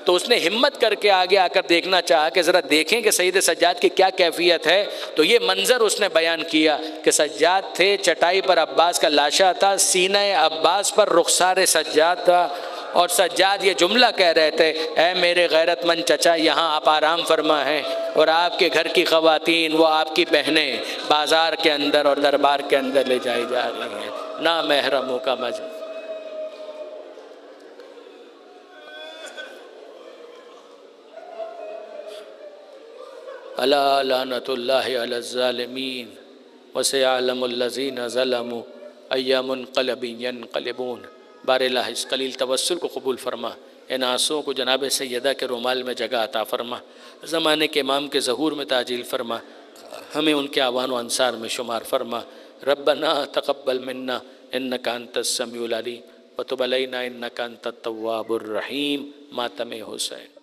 تو اس نے ہمت کر کے آگے آ کر دیکھنا چاہا کہ ذرا دیکھیں کہ سید سجاد کی کیا کیفیت ہے. تو یہ منظر اس نے بیان کیا کہ سجاد تھے، چٹائی پر عباس کا لاشا تھا، سینہ عباس پر رخسار سجاد تھا، اور سجاد یہ جملہ کہہ رہے تھے، اے میرے غیرت مند چچا یہاں آپ آرام فرما ہیں، اور آپ کے گھر کی خواتین وہ آپ کی بہنیں بازار کے اندر اور دربار کے اندر لے جائی جا رہی ہیں، نامحرموں کا مجلس. الا لعنت اللہ علی الظالمین وسيعلم الذین ظلموا ای منقلب ینقلبون. بار الہ اس قلیل توسل کو قبول فرما، ان آنسوؤں کو جناب سیدہ کے رومال میں جگہ عطا فرما، زمانے کے امام کے ظہور میں تعجیل فرما، ہمیں ان کے اعوان و انصار میں شمار فرما. ربنا تقبل منا انک انت السمیع العلیم وتب علینا انک انت التواب الرحیم. ماتم حسین.